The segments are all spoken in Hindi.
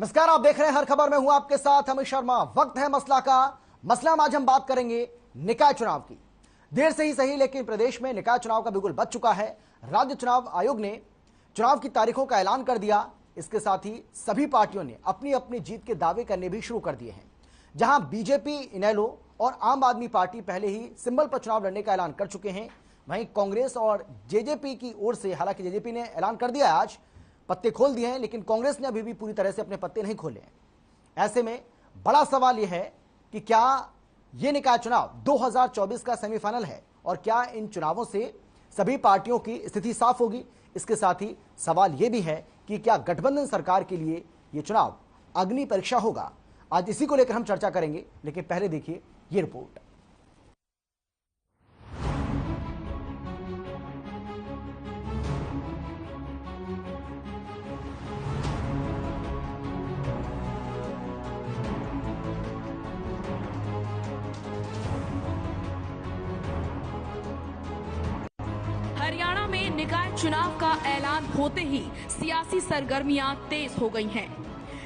नमस्कार, आप देख रहे हैं हर खबर में हूं आपके साथ अमित शर्मा। वक्त है मसला का। मसला आज हम बात करेंगे निकाय चुनाव की। देर से ही सही, लेकिन प्रदेश में निकाय चुनाव का बिगुल बज चुका है। राज्य चुनाव आयोग ने चुनाव की तारीखों का ऐलान कर दिया। इसके साथ ही सभी पार्टियों ने अपनी अपनी जीत के दावे करने भी शुरू कर दिए हैं। जहां बीजेपी, इनेलो और आम आदमी पार्टी पहले ही सिंबल पर चुनाव लड़ने का ऐलान कर चुके हैं, वहीं कांग्रेस और जेजेपी की ओर से, हालांकि जेजेपी ने ऐलान कर दिया है, आज पत्ते खोल दिए हैं, लेकिन कांग्रेस ने अभी भी पूरी तरह से अपने पत्ते नहीं खोले हैं। ऐसे में बड़ा सवाल यह है कि क्या यह निकाय चुनाव 2024 का सेमीफाइनल है और क्या इन चुनावों से सभी पार्टियों की स्थिति साफ होगी। इसके साथ ही सवाल यह भी है कि क्या गठबंधन सरकार के लिए यह चुनाव अग्नि परीक्षा होगा। आज इसी को लेकर हम चर्चा करेंगे, लेकिन पहले देखिए यह रिपोर्ट। हरियाणा में निकाय चुनाव का ऐलान होते ही सियासी सरगर्मियां तेज हो गई हैं।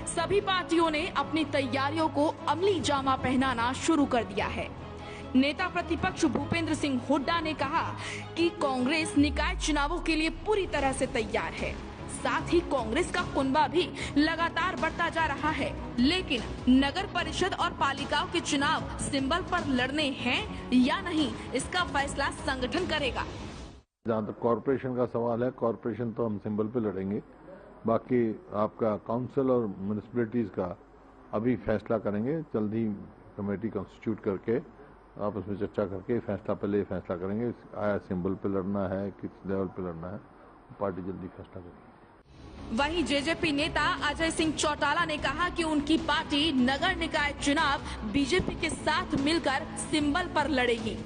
सभी पार्टियों ने अपनी तैयारियों को अमली जामा पहनाना शुरू कर दिया है। नेता प्रतिपक्ष भूपेंद्र सिंह हुड्डा ने कहा कि कांग्रेस निकाय चुनावों के लिए पूरी तरह से तैयार है। साथ ही कांग्रेस का कुनबा भी लगातार बढ़ता जा रहा है, लेकिन नगर परिषद और पालिकाओं के चुनाव सिंबल पर लड़ने हैं या नहीं, इसका फैसला संगठन करेगा। जहाँ तक कॉरपोरेशन का सवाल है, कॉरपोरेशन तो हम सिंबल पे लड़ेंगे। बाकी आपका काउंसिल और म्यूनिसिपैलिटीज का अभी फैसला करेंगे। जल्दी कमेटी कॉन्स्टिट्यूट करके आपस में चर्चा करके पहले फैसला करेंगे। आया सिंबल पे लड़ना है, किस लेवल पे लड़ना है, पार्टी जल्दी फैसला करेगी। वहीं जेजेपी नेता अजय सिंह चौटाला ने कहा कि उनकी पार्टी नगर निकाय चुनाव बीजेपी के साथ मिलकर सिंबल पर लड़ेगी।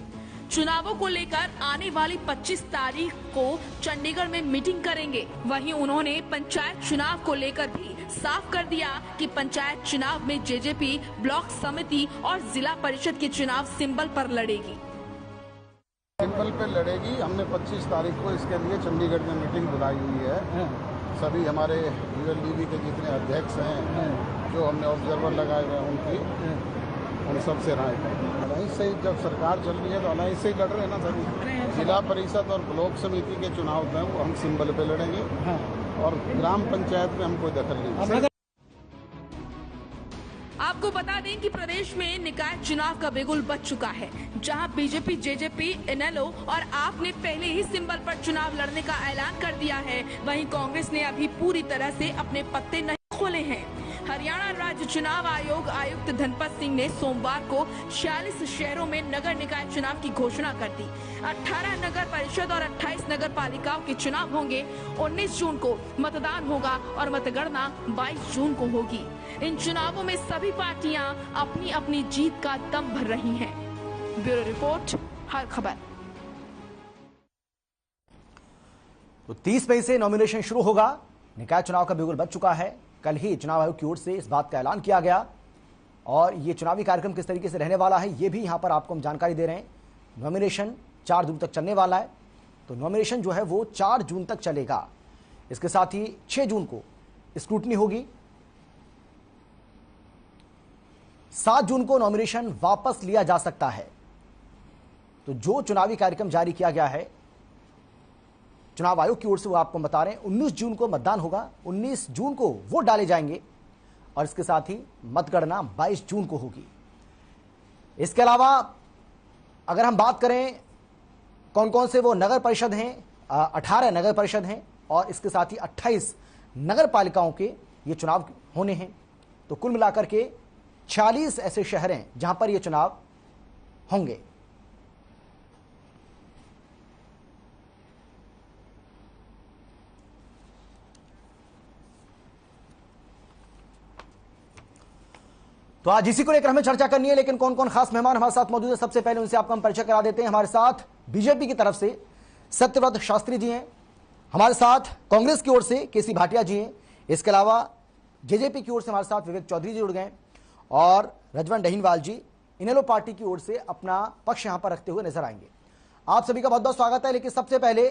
चुनावों को लेकर आने वाली 25 तारीख को चंडीगढ़ में मीटिंग करेंगे। वहीं उन्होंने पंचायत चुनाव को लेकर भी साफ कर दिया कि पंचायत चुनाव में जेजेपी ब्लॉक समिति और जिला परिषद के चुनाव सिंबल पर लड़ेगी। सिंबल पे लड़ेगी। हमने 25 तारीख को इसके लिए चंडीगढ़ में मीटिंग बुलाई हुई है। सभी हमारे यूएलडीबी के जितने अध्यक्ष हैं, जो हमने ऑब्जर्वर लगाए हुए हैं, उन सबसे राय अलायंस से जब सरकार चल रही है तो अलायंस से ही लड़ रहे हैं ना सभी। जिला परिषद और ब्लॉक समिति के चुनाव हैं वो हम सिंबल पे लड़ेंगे और ग्राम पंचायत में हम कोई दखल नहीं। आपको बता दें कि प्रदेश में निकाय चुनाव का बिगुल बज चुका है। जहां बीजेपी, जेजेपी, इनेलो और आप ने पहले ही सिंबल पर चुनाव लड़ने का ऐलान कर दिया है, वहीं कांग्रेस ने अभी पूरी तरह से अपने पत्ते नहीं खोले हैं। हरियाणा राज्य चुनाव आयोग आयुक्त धनपत सिंह ने सोमवार को 46 शहरों में नगर निकाय चुनाव की घोषणा कर दी। 18 नगर परिषद और 28 नगर पालिकाओं के चुनाव होंगे। 19 जून को मतदान होगा और मतगणना 22 जून को होगी। इन चुनावों में सभी पार्टियां अपनी अपनी जीत का दम भर रही हैं। ब्यूरो रिपोर्ट, हर खबर। तो 30 मई से नॉमिनेशन शुरू होगा। निकाय चुनाव का बिगुल बज चुका है। कल ही चुनाव आयोग की ओर से इस बात का ऐलान किया गया और ये चुनावी कार्यक्रम किस तरीके से रहने वाला है, ये भी यहां पर आपको हम जानकारी दे रहे हैं। नॉमिनेशन 4 जून तक चलने वाला है, तो नॉमिनेशन जो है वो 4 जून तक चलेगा। इसके साथ ही 6 जून को स्क्रूटनी होगी। 7 जून को नॉमिनेशन वापस लिया जा सकता है। तो जो चुनावी कार्यक्रम जारी किया गया है चुनाव आयोग की ओर से, वो आपको बता रहे हैं। 19 जून को मतदान होगा, 19 जून को वोट डाले जाएंगे और इसके साथ ही मतगणना 22 जून को होगी। इसके अलावा अगर हम बात करें कौन कौन से वो नगर परिषद हैं, 18 नगर परिषद हैं और इसके साथ ही 28 नगर पालिकाओं के ये चुनाव होने हैं। तो कुल मिलाकर के 40 ऐसे शहर हैं जहां पर ये चुनाव होंगे। तो आज इसी को लेकर हमें चर्चा करनी है, लेकिन कौन कौन खास मेहमान हमारे साथ मौजूद है, सबसे पहले उनसे आपको हम परिचय करा देते हैं। हमारे साथ बीजेपी की तरफ से सत्यव्रत शास्त्री जी हैं, हमारे साथ कांग्रेस की ओर से केसी भाटिया जी हैं, इसके अलावा जेजेपी की ओर से हमारे साथ विवेक चौधरी जी जुड़ गए और रजवन डहीनवाल जी इनेलो पार्टी की ओर से अपना पक्ष यहां पर रखते हुए नजर आएंगे। आप सभी का बहुत बहुत स्वागत है। लेकिन सबसे पहले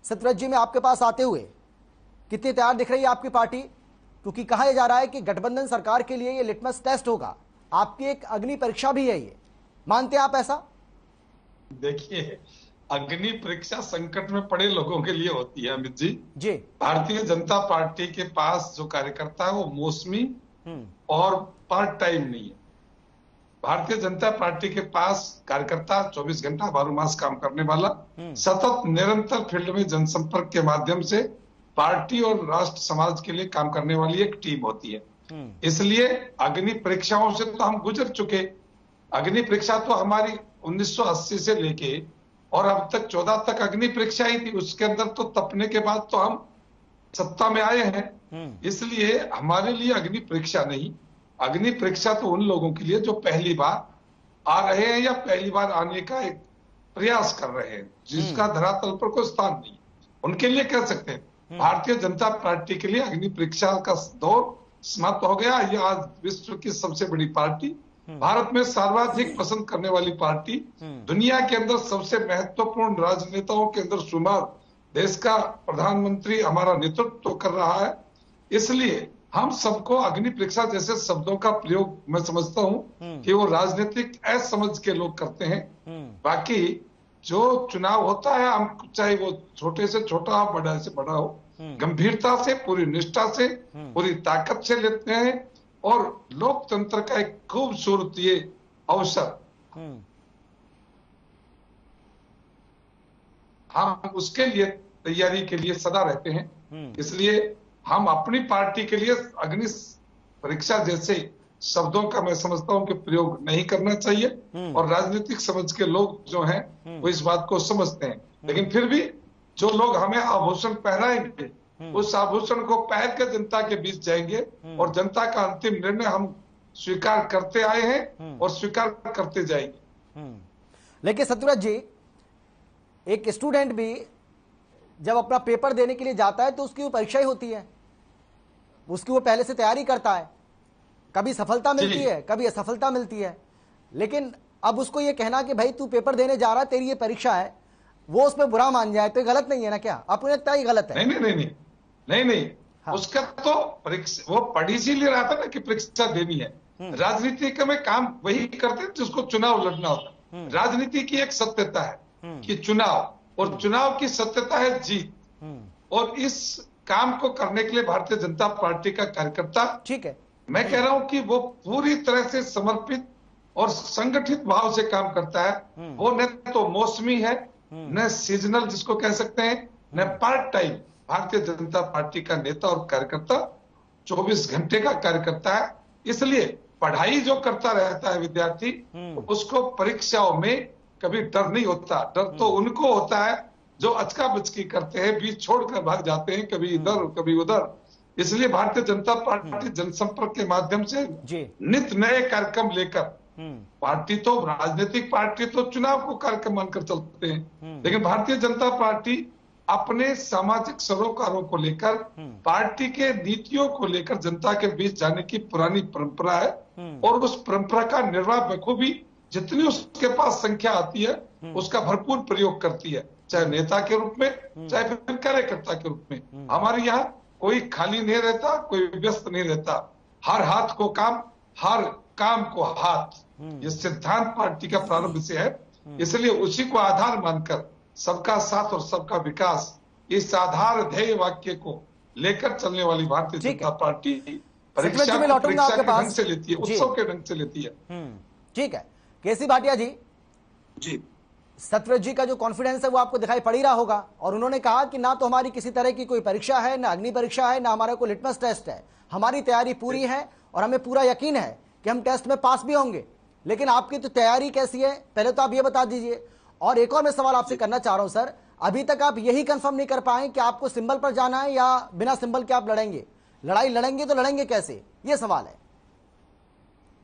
सत्यव्रत जी, मैं आपके पास आते हुए, कितनी तैयार दिख रही है आपकी पार्टी क्योंकि कहा यह जा रहा है कि गठबंधन सरकार के लिए ये लिटमस टेस्ट होगा, आपकी एक अग्नि परीक्षा भी है। ये मानते हैं आप ऐसा? देखिए, अग्नि परीक्षा संकट में पड़े लोगों के लिए होती है अमित जी। जी। भारतीय जनता पार्टी के पास जो कार्यकर्ता है वो मौसमी और पार्ट टाइम नहीं है। भारतीय जनता पार्टी के पास कार्यकर्ता 24 घंटा 12 मास काम करने वाला, सतत निरंतर फील्ड में जनसंपर्क के माध्यम से पार्टी और राष्ट्र समाज के लिए काम करने वाली एक टीम होती है। इसलिए अग्नि परीक्षाओं से तो हम गुजर चुके। अग्नि परीक्षा तो हमारी 1980 से लेके और अब तक 14 तक अग्नि परीक्षा ही थी। उसके अंदर तो तपने के बाद तो हम सत्ता में आए हैं। इसलिए हमारे लिए अग्नि परीक्षा नहीं, अग्नि परीक्षा तो उन लोगों के लिए जो पहली बार आ रहे हैं या पहली बार आने का एक प्रयास कर रहे हैं, जिसका धरातल पर कोई स्थान नहीं, उनके लिए कह सकते हैं। भारतीय जनता पार्टी के लिए अग्नि परीक्षा का दौर समाप्त हो गया। यह आज विश्व की सबसे बड़ी पार्टी, भारत में सर्वाधिक पसंद करने वाली पार्टी, दुनिया के अंदर सबसे महत्वपूर्ण राजनेताओं के अंदर शुमार देश का प्रधानमंत्री हमारा नेतृत्व कर रहा है। इसलिए हम सबको अग्नि परीक्षा जैसे शब्दों का प्रयोग मैं समझता हूं कि वो राजनीतिक असमझ के लोग करते हैं। बाकी जो चुनाव होता है, हम चाहे वो छोटे से छोटा हो, बड़ा से बड़ा हो, गंभीरता से, पूरी निष्ठा से, पूरी ताकत से लेते हैं और लोकतंत्र का एक खूबसूरत ये अवसर हम उसके लिए तैयारी के लिए सदा रहते हैं। इसलिए हम अपनी पार्टी के लिए अग्नि परीक्षा जैसे शब्दों का मैं समझता हूं कि प्रयोग नहीं करना चाहिए और राजनीतिक समझ के लोग जो हैं वो इस बात को समझते हैं। लेकिन फिर भी जो लोग हमें आभूषण पहनाएंगे, उस आभूषण को पहन के जनता के बीच जाएंगे और जनता का अंतिम निर्णय हम स्वीकार करते आए हैं और स्वीकार करते जाएंगे। लेकिन सत्यव्रत जी, एक स्टूडेंट भी जब अपना पेपर देने के लिए जाता है तो उसकी वो परीक्षा ही होती है, उसकी वो पहले से तैयारी करता है। कभी सफलता मिलती है, कभी असफलता मिलती है, लेकिन अब उसको ये कहना कि भाई तू पेपर देने जा रहा है, तेरी ये परीक्षा है, वो उसमें बुरा मान जाए तो ये गलत नहीं है ना? क्या आपको लगता है ये गलत है? नहीं। हाँ। उसका तो परीक्षा वो पढ़ इसीलिए रहा था ना कि परीक्षा देनी है। राजनीति में काम वही करते हैं जिसको चुनाव लड़ना होता है। राजनीति की एक सत्यता है कि चुनाव, और चुनाव की सत्यता है जीत। और इस काम को करने के लिए भारतीय जनता पार्टी का कार्यकर्ता, ठीक है, मैं कह रहा हूं कि वो पूरी तरह से समर्पित और संगठित भाव से काम करता है। वो न तो मौसमी है, न सीजनल जिसको कह सकते हैं, न part time. Bharatiya Janata party का नेता और कार्यकर्ता 24 घंटे का कार्यकर्ता है। इसलिए पढ़ाई जो करता रहता है विद्यार्थी, उसको परीक्षाओं में कभी डर नहीं होता। डर तो उनको होता है जो अचका बचकी करते हैं, बीच छोड़कर भाग जाते हैं, कभी इधर कभी उधर। इसलिए भारतीय जनता पार्टी जनसंपर्क के माध्यम से नित नए कार्यक्रम लेकर, पार्टी तो राजनीतिक पार्टी तो चुनाव को कार्यक्रम मानकर चलते हैं, लेकिन भारतीय जनता पार्टी अपने सामाजिक सरोकारों को लेकर, पार्टी के नीतियों को लेकर जनता के बीच जाने की पुरानी परंपरा है। और उस परंपरा का निर्वाह बखूबी जितनी उसके पास संख्या आती है उसका भरपूर प्रयोग करती है, चाहे नेता के रूप में, चाहे फिर कार्यकर्ता के रूप में। हमारे यहाँ कोई खाली नहीं रहता, कोई व्यस्त नहीं रहता। हर हाथ को काम, हर काम को हाथ, ये सिद्धांत पार्टी का प्रारंभ से है। इसलिए उसी को आधार मानकर सबका साथ और सबका विकास, इस आधार ध्येय वाक्य को लेकर चलने वाली भारतीय जनता पार्टी परीक्षा के ढंग से लेती है, उत्सव के ढंग से लेती है। ठीक है, केसी भाटिया जी, सत्यव्रत जी का जो कॉन्फिडेंस है वो आपको दिखाई पड़ ही रहा होगा, और उन्होंने कहा कि ना तो हमारी किसी तरह की कोई परीक्षा है, ना अग्नि परीक्षा है, ना हमारा कोई लिटमस टेस्ट है, हमारी तैयारी पूरी है और हमें पूरा यकीन है कि हम टेस्ट में पास भी होंगे। लेकिन आपकी तो तैयारी कैसी है, पहले तो आप ये बता दीजिए। और एक और मैं सवाल आपसे करना चाह रहा हूं सर, अभी तक आप यही कंफर्म नहीं कर पाए कि आपको सिंबल पर जाना है या बिना सिंबल के आप लड़ेंगे। लड़ाई लड़ेंगे तो लड़ेंगे कैसे, ये सवाल है।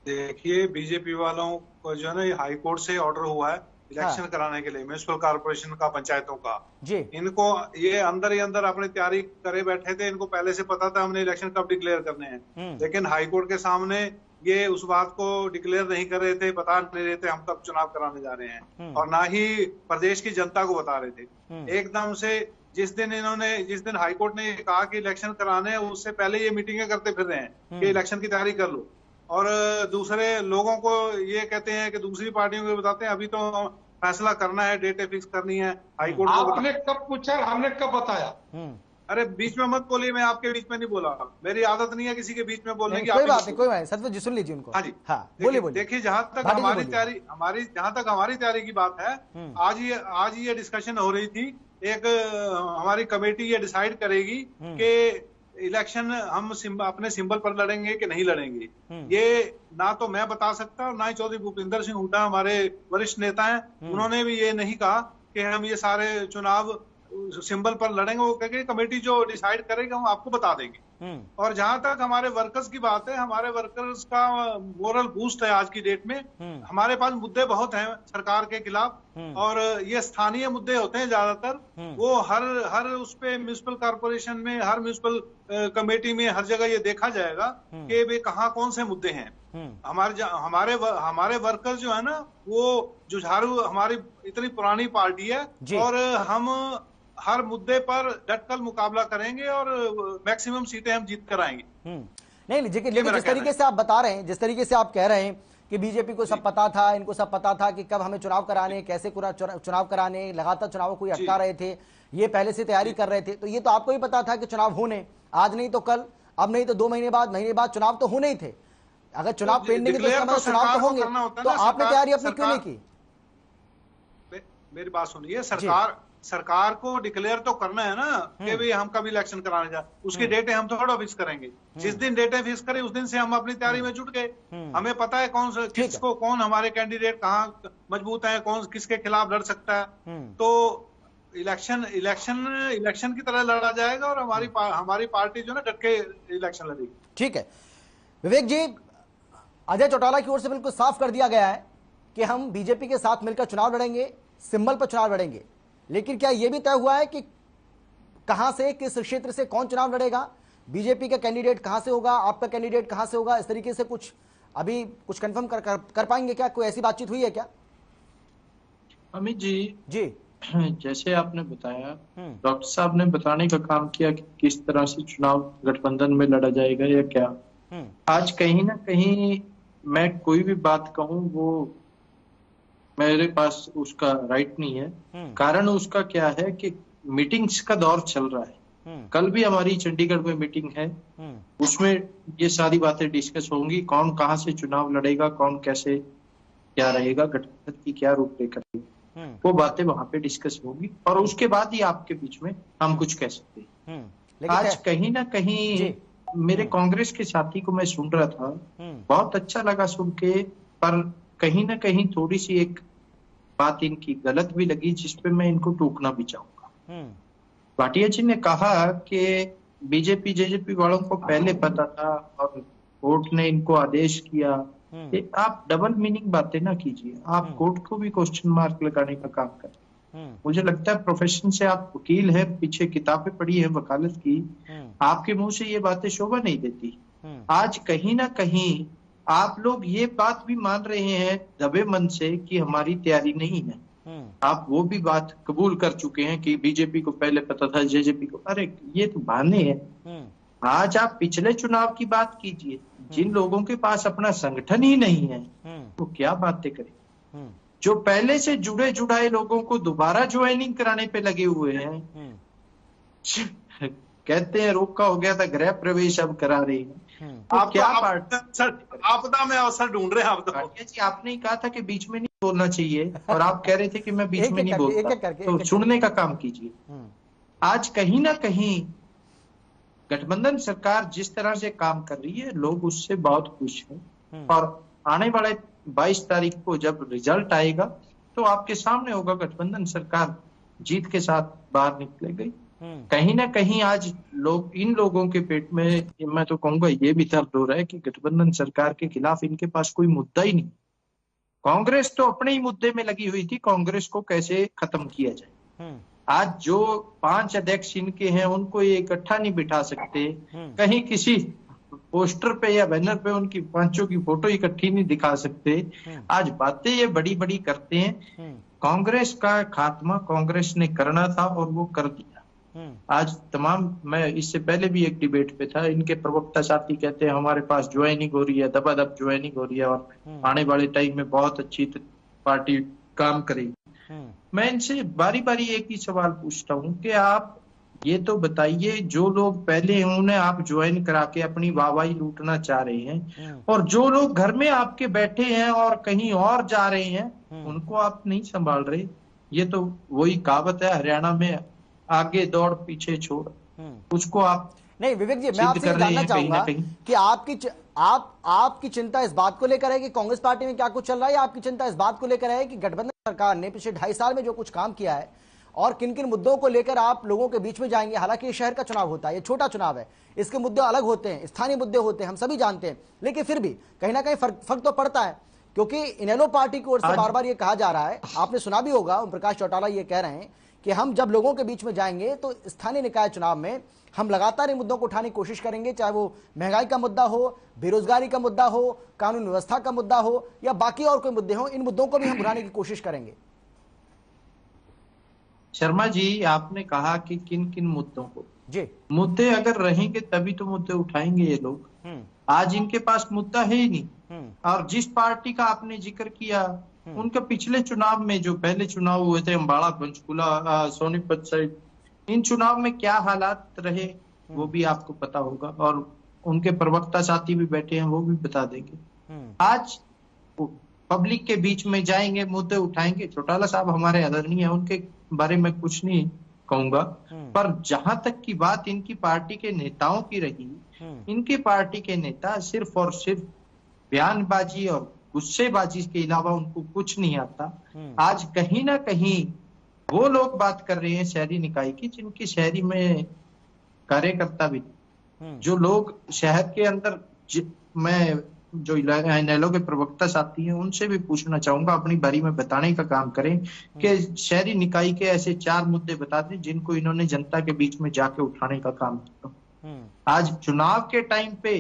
देखिए, बीजेपी वालों को जो है ना, हाई कोर्ट से ऑर्डर हुआ है इलेक्शन कराने के लिए, म्यूनिसिपल कॉर्पोरेशन का, पंचायतों का जी। इनको ये अंदर ही अंदर अपनी तैयारी करे बैठे थे। इनको पहले से पता था हमने इलेक्शन कब डिक्लेयर करने हैं, लेकिन हाई कोर्ट के सामने ये उस बात को डिक्लेयर नहीं कर रहे थे, बता नहीं रहे थे हम कब चुनाव कराने जा रहे हैं, और ना ही प्रदेश की जनता को बता रहे थे। एकदम से जिस दिन हाईकोर्ट ने कहा कि इलेक्शन कराने हैं, उससे पहले ये मीटिंगें करते फिर रहे हैं कि इलेक्शन की तैयारी कर लो, और दूसरे लोगों को ये कहते हैं कि दूसरी पार्टियों को बताते हैं अभी तो फैसला करना है, डेटें फिक्स करनी है हाईकोर्ट को। आपने कब पूछा, हमने कब बताया? अरे बीच में मत बोलिए, मैं आपके बीच में नहीं बोला, मेरी आदत नहीं है किसी के बीच में बोलने की। कोई बात नहीं, कोई बात नहीं, सतविंदर जी सुन लीजिए उनको। हाँ जी, हाँ बोलिए बोलिए। देखिए जहां तक हमारी तैयारी की बात है, आज ये डिस्कशन हो रही थी, एक हमारी कमेटी ये डिसाइड करेगी कि इलेक्शन हम अपने सिंबल पर लड़ेंगे कि नहीं लड़ेंगे। ये ना तो मैं बता सकता और ना ही चौधरी भूपिंदर सिंह हुड्डा हमारे वरिष्ठ नेता हैं, उन्होंने भी ये नहीं कहा कि हम ये सारे चुनाव सिंबल पर लड़ेंगे। वो कहेंगे कमेटी जो डिसाइड करेगी हम आपको बता देंगे। और जहां तक हमारे वर्कर्स की बात है, हमारे वर्कर्स का मोरल बूस्ट है आज की डेट में। हमारे पास मुद्दे बहुत हैं सरकार के खिलाफ, और ये स्थानीय मुद्दे होते हैं ज्यादातर। वो हर उस पे म्युनिसिपल कॉर्पोरेशन में, हर म्युनिसिपल कमेटी में, हर जगह ये देखा जाएगा कि वे कहाँ कौन से मुद्दे हैं। हमारे वर्कर्स जो है ना, वो जुझारू, हमारी इतनी पुरानी पार्टी है और हम हर मुद्दे पर डटकर मुकाबला करेंगे और मैक्सिमम सीटें हम जीत कर आएंगे। नहीं, लेकिन जिस तरीके से आप बता रहे हैं, जिस तरीके से आप कह रहे हैं कि बीजेपी को सब पता था, इनको सब पता था कि कब हमें चुनाव कराने, कैसे चुनाव कराने, लगातार चुनाव को अटका रहे थे, ये पहले से तैयारी कर रहे थे, तो ये तो आपको ही पता था कि चुनाव होने, आज नहीं तो कल, अब नहीं तो 2 महीने बाद चुनाव तो होने ही थे। अगर चुनाव पेंडिंग है तो चुनाव तो होंगे, तो आपने तैयारी अपनी क्यों नहीं की? मेरी बात सुनिए, सरकार को डिक्लेयर तो करना है ना कि भाई हम कब इलेक्शन कराने जा, उसकी डेटें हम थोड़ा फिक्स करेंगे। जिस दिन डेटें फिक्स करें उस दिन से हम अपनी तैयारी में जुट गए। हमें पता है कौन हमारे कैंडिडेट कहाँ मजबूत है, कौन किसके खिलाफ लड़ सकता है। तो इलेक्शन की तरह लड़ा जाएगा और हमारी पार्टी जो ना डट के इलेक्शन लड़ेगी। ठीक है विवेक जी, अजय चौटाला की ओर से बिल्कुल साफ कर दिया गया है कि हम बीजेपी के साथ मिलकर चुनाव लड़ेंगे, सिंबल पर चुनाव लड़ेंगे। लेकिन क्या यह भी तय हुआ है कि कहां से, किस क्षेत्र से कौन चुनाव लड़ेगा, बीजेपी का कैंडिडेट कहां से होगा, आपका कैंडिडेट कहां से होगा? इस तरीके से कुछ अभी कुछ कंफर्म कर पाएंगे क्या? कोई ऐसी बातचीत हुई है क्या? अमित जी, जी जैसे आपने बताया, डॉक्टर साहब ने बताने का काम किया कि किस तरह से चुनाव गठबंधन में लड़ा जाएगा या क्या। आज कहीं ना कहीं मैं कोई भी बात कहूं, वो मेरे पास उसका राइट नहीं है। कारण उसका क्या है कि मीटिंग्स का दौर चल रहा है। कल भी हमारी चंडीगढ़ में मीटिंग है, उसमें ये सारी बातें डिस्कस होंगी, कौन कहां से चुनाव लड़ेगा, कौन कैसे क्या रहेगा, गठबंधन की क्या रूपरेखा रहेगी, वो बातें वहां पे डिस्कस होगी और उसके बाद ही आपके बीच में हम कुछ कह सकते हैं। आज कहीं ना कहीं मेरे कांग्रेस के साथी को मैं सुन रहा था, बहुत अच्छा लगा सुन के, पर कहीं ना कहीं थोड़ी सी एक बात इनकी गलत भी लगी, जिसपे मैं इनको टोकना भी चाहूंगा। भाटिया जी ने कहा कि बीजेपी जेजेपी वालों को पहले पता था और कोर्ट ने इनको आदेश किया। आप डबल मीनिंग बातें ना कीजिए, आप कोर्ट को भी क्वेश्चन मार्क लगाने का काम करें। मुझे लगता है प्रोफेशन से आप वकील हैं, पीछे किताबें पढ़ी है वकालत की, आपके मुंह से ये बातें शोभा नहीं देती। आज कहीं ना कहीं आप लोग ये बात भी मान रहे हैं दबे मन से कि हमारी तैयारी नहीं है। आप वो भी बात कबूल कर चुके हैं कि बीजेपी को पहले पता था, जेजेपी को। अरे ये तो बहाने हैं। आज आप पिछले चुनाव की बात कीजिए, जिन लोगों के पास अपना संगठन ही नहीं है वो क्या बातें करें। जो पहले से जुड़े जुड़ाए लोगों को दोबारा ज्वाइनिंग कराने पे लगे हुए हैं, कहते हैं रोका हो गया था गृह प्रवेश, अब करा रहे हैं। आप क्या आपदा में अवसर ढूंढ रहे हैं। आप जी, आपने ही कहा था कि बीच में नहीं बोलना चाहिए और आप कह रहे थे कि मैं बीच में नहीं बोलता, तो सुनने का काम कीजिए। आज कहीं ना कहीं गठबंधन सरकार जिस तरह से काम कर रही है, लोग उससे बहुत खुश हैं और आने वाले 22 तारीख को जब रिजल्ट आएगा तो आपके सामने होगा, गठबंधन सरकार जीत के साथ बाहर निकलेगी। कहीं ना कहीं आज इन लोगों के पेट में, मैं तो कहूंगा ये भी दर्द हो रहा है कि गठबंधन सरकार के खिलाफ इनके पास कोई मुद्दा ही नहीं। कांग्रेस तो अपने ही मुद्दे में लगी हुई थी, कांग्रेस को कैसे खत्म किया जाए। आज जो 5 अध्यक्ष इनके हैं उनको ये इकट्ठा नहीं बिठा सकते, कहीं किसी पोस्टर पे या बैनर पे उनकी 5 की फोटो इकट्ठी नहीं दिखा सकते। आज बातें ये बड़ी बड़ी करते हैं। कांग्रेस का खात्मा कांग्रेस ने करना था और वो कर दिया। आज तमाम, मैं इससे पहले भी एक डिबेट पे था, इनके प्रवक्ता साथी कहते हैं हमारे पास ज्वाइनिंग हो रही है, दबादब ज्वाइनिंग हो रही है और आने वाले टाइम में बहुत अच्छी पार्टी काम करेगी। मैं इनसे बारी बारी एक ही सवाल पूछता हूँ कि आप ये तो बताइए, जो लोग पहले हैं उन्हें आप ज्वाइन करा के अपनी वाहवाही लूटना चाह रहे हैं, और जो लोग घर में आपके बैठे हैं और कहीं और जा रहे हैं उनको आप नहीं संभाल रहे। ये तो वही कहावत है हरियाणा में, आगे दौड़ पीछे छोड़, उसको आप नहीं। विवेक जी, मैं आपसे जानना चाहूंगा कि आपकी चिंता इस बात को लेकर है कि कांग्रेस पार्टी में क्या कुछ चल रहा है, या आपकी चिंता इस बात को लेकर है कि गठबंधन सरकार ने पिछले 2.5 साल में जो कुछ काम किया है और किन किन मुद्दों को लेकर आप लोगों के बीच में जाएंगे? हालांकि ये शहर का चुनाव होता है, ये छोटा चुनाव है, इसके मुद्दे अलग होते हैं, स्थानीय मुद्दे होते हैं, हम सभी जानते हैं, लेकिन फिर भी कहीं ना कहीं फर्क तो पड़ता है, क्योंकि इनेलो पार्टी की ओर से बार बार ये कहा जा रहा है, आपने सुना भी होगा, ओम प्रकाश चौटाला ये कह रहे हैं कि हम जब लोगों के बीच में जाएंगे तो स्थानीय निकाय चुनाव में हम लगातार इन मुद्दों को उठाने की कोशिश करेंगे, चाहे वो महंगाई का मुद्दा हो, बेरोजगारी का मुद्दा हो, कानून व्यवस्था का मुद्दा हो, या बाकी और कोई मुद्दे हो, इन मुद्दों को भी हम उठाने की कोशिश करेंगे। शर्मा जी, आपने कहा कि किन किन मुद्दों को जी, मुद्दे अगर रहेंगे तभी तो मुद्दे उठाएंगे ये लोग। आज इनके पास मुद्दा है ही नहीं। और जिस पार्टी का आपने जिक्र किया, उनके पिछले चुनाव में जो पहले चुनाव हुए थे, अम्बाड़ा, पंचकुला, सोनीपत साइड, इन चुनाव में क्या हालात रहे वो भी आपको पता होगा, और उनके प्रवक्ता साथी भी बैठे हैं, वो भी बता देंगे। आज पब्लिक के बीच में जाएंगे, मुद्दे उठाएंगे। चौटाला साहब हमारे आदरणीय है, उनके बारे में कुछ नहीं कहूंगा, पर जहां तक की बात इनकी पार्टी के नेताओं की रही, इनकी पार्टी के नेता सिर्फ और सिर्फ बयानबाजी और गुस्सेबाजी के अलावा उनको कुछ नहीं आता। आज कहीं ना कहीं वो लोग बात कर रहे हैं शहरी निकाय की, जिनकी शहरी में कार्यकर्ता भी, जो लोग शहर के अंदर, मैं जो इनेलो के प्रवक्ता साथी हैं उनसे भी पूछना चाहूंगा, अपनी बारी में बताने का काम करें कि शहरी निकाय के ऐसे 4 मुद्दे बता दें जिनको इन्होंने जनता के बीच में जाके उठाने का काम किया। आज चुनाव के टाइम पे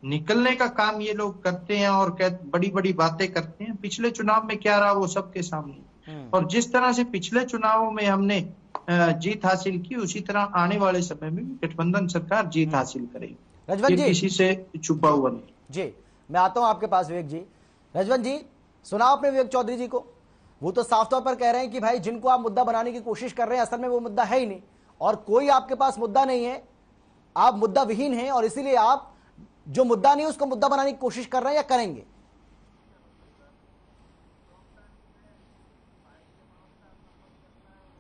निकलने का काम ये लोग करते हैं और बड़ी बड़ी बातें करते हैं। पिछले चुनाव में क्या रहा वो सबके सामने, और जिस तरह से पिछले चुनावों में हमने जीत हासिल की, उसी तरह आने वाले समय में भी गठबंधन सरकार जीत हासिल करेगी। रजवंत जी, किसी से छुपा हुआ नहीं। जी, मैं आता हूं आपके पास विवेक जी। रजवंत जी, सुना आपने विवेक चौधरी जी को? वो तो साफ तौर पर कह रहे हैं कि भाई जिनको आप मुद्दा बनाने की कोशिश कर रहे हैं, असल में वो मुद्दा है ही नहीं, और कोई आपके पास मुद्दा नहीं है, आप मुद्दा विहीन हैं, और इसीलिए आप जो मुद्दा नहीं उसको मुद्दा बनाने की कोशिश कर रहे हैं या करेंगे।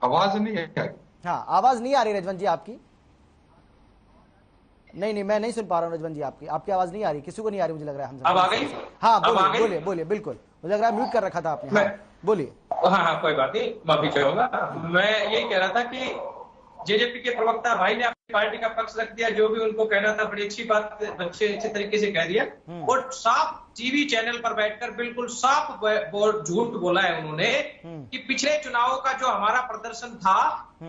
आवाज नहीं है? हाँ, आवाज नहीं आ रही रजवंत जी आपकी। नहीं, मैं नहीं सुन पा रहा हूँ रजवंत जी, आपकी आवाज नहीं आ रही, किसी को नहीं आ रही मुझे लग रहा है। अब आ गई? हाँ, बोलिए, बिल्कुल, मुझे लग रहा है म्यूट कर रखा था आपने। हाँ, बोलिए। हाँ, कोई बात नहीं, माफी चाहूंगा। मैं यही कह रहा था कि जेजेपी के प्रवक्ता भाई ने अपनी पार्टी का पक्ष रख दिया, जो भी उनको कहना था बड़ी अच्छी बात, अच्छे तरीके से कह दिया, और साफ टीवी चैनल पर बैठकर बिल्कुल साफ झूठ बोला है उन्होंने कि पिछले चुनावों का जो हमारा प्रदर्शन था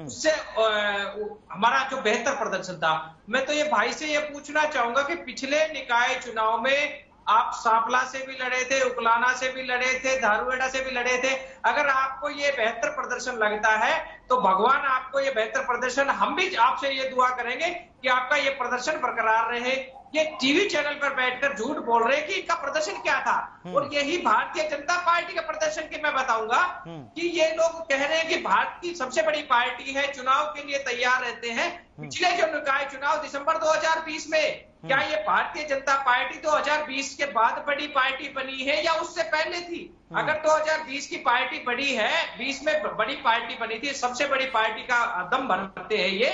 उससे हमारा जो बेहतर प्रदर्शन था। मैं तो ये भाई से ये पूछना चाहूंगा कि पिछले निकाय चुनाव में आप सांपला से भी लड़े थे, उकलाना से भी लड़े थे, धारूहेड़ा से भी लड़े थे। अगर आपको ये बेहतर प्रदर्शन लगता है तो भगवान आपको ये बेहतर प्रदर्शन, हम भी आपसे ये दुआ करेंगे कि आपका ये प्रदर्शन बरकरार रहे। ये टीवी चैनल पर बैठकर झूठ बोल रहे हैं कि इनका प्रदर्शन क्या था, और यही भारतीय जनता पार्टी का प्रदर्शन की मैं बताऊंगा कि ये लोग कह रहे हैं कि भारत की सबसे बड़ी पार्टी है, चुनाव के लिए तैयार रहते हैं। पिछले जो निकाय चुनाव दिसंबर 2020 में, क्या ये भारतीय जनता पार्टी 2020 के बाद बड़ी पार्टी बनी है या उससे पहले थी? अगर 2020 की पार्टी बड़ी है, 20 में बड़ी पार्टी बनी थी, सबसे बड़ी पार्टी का दम भरते हैं ये,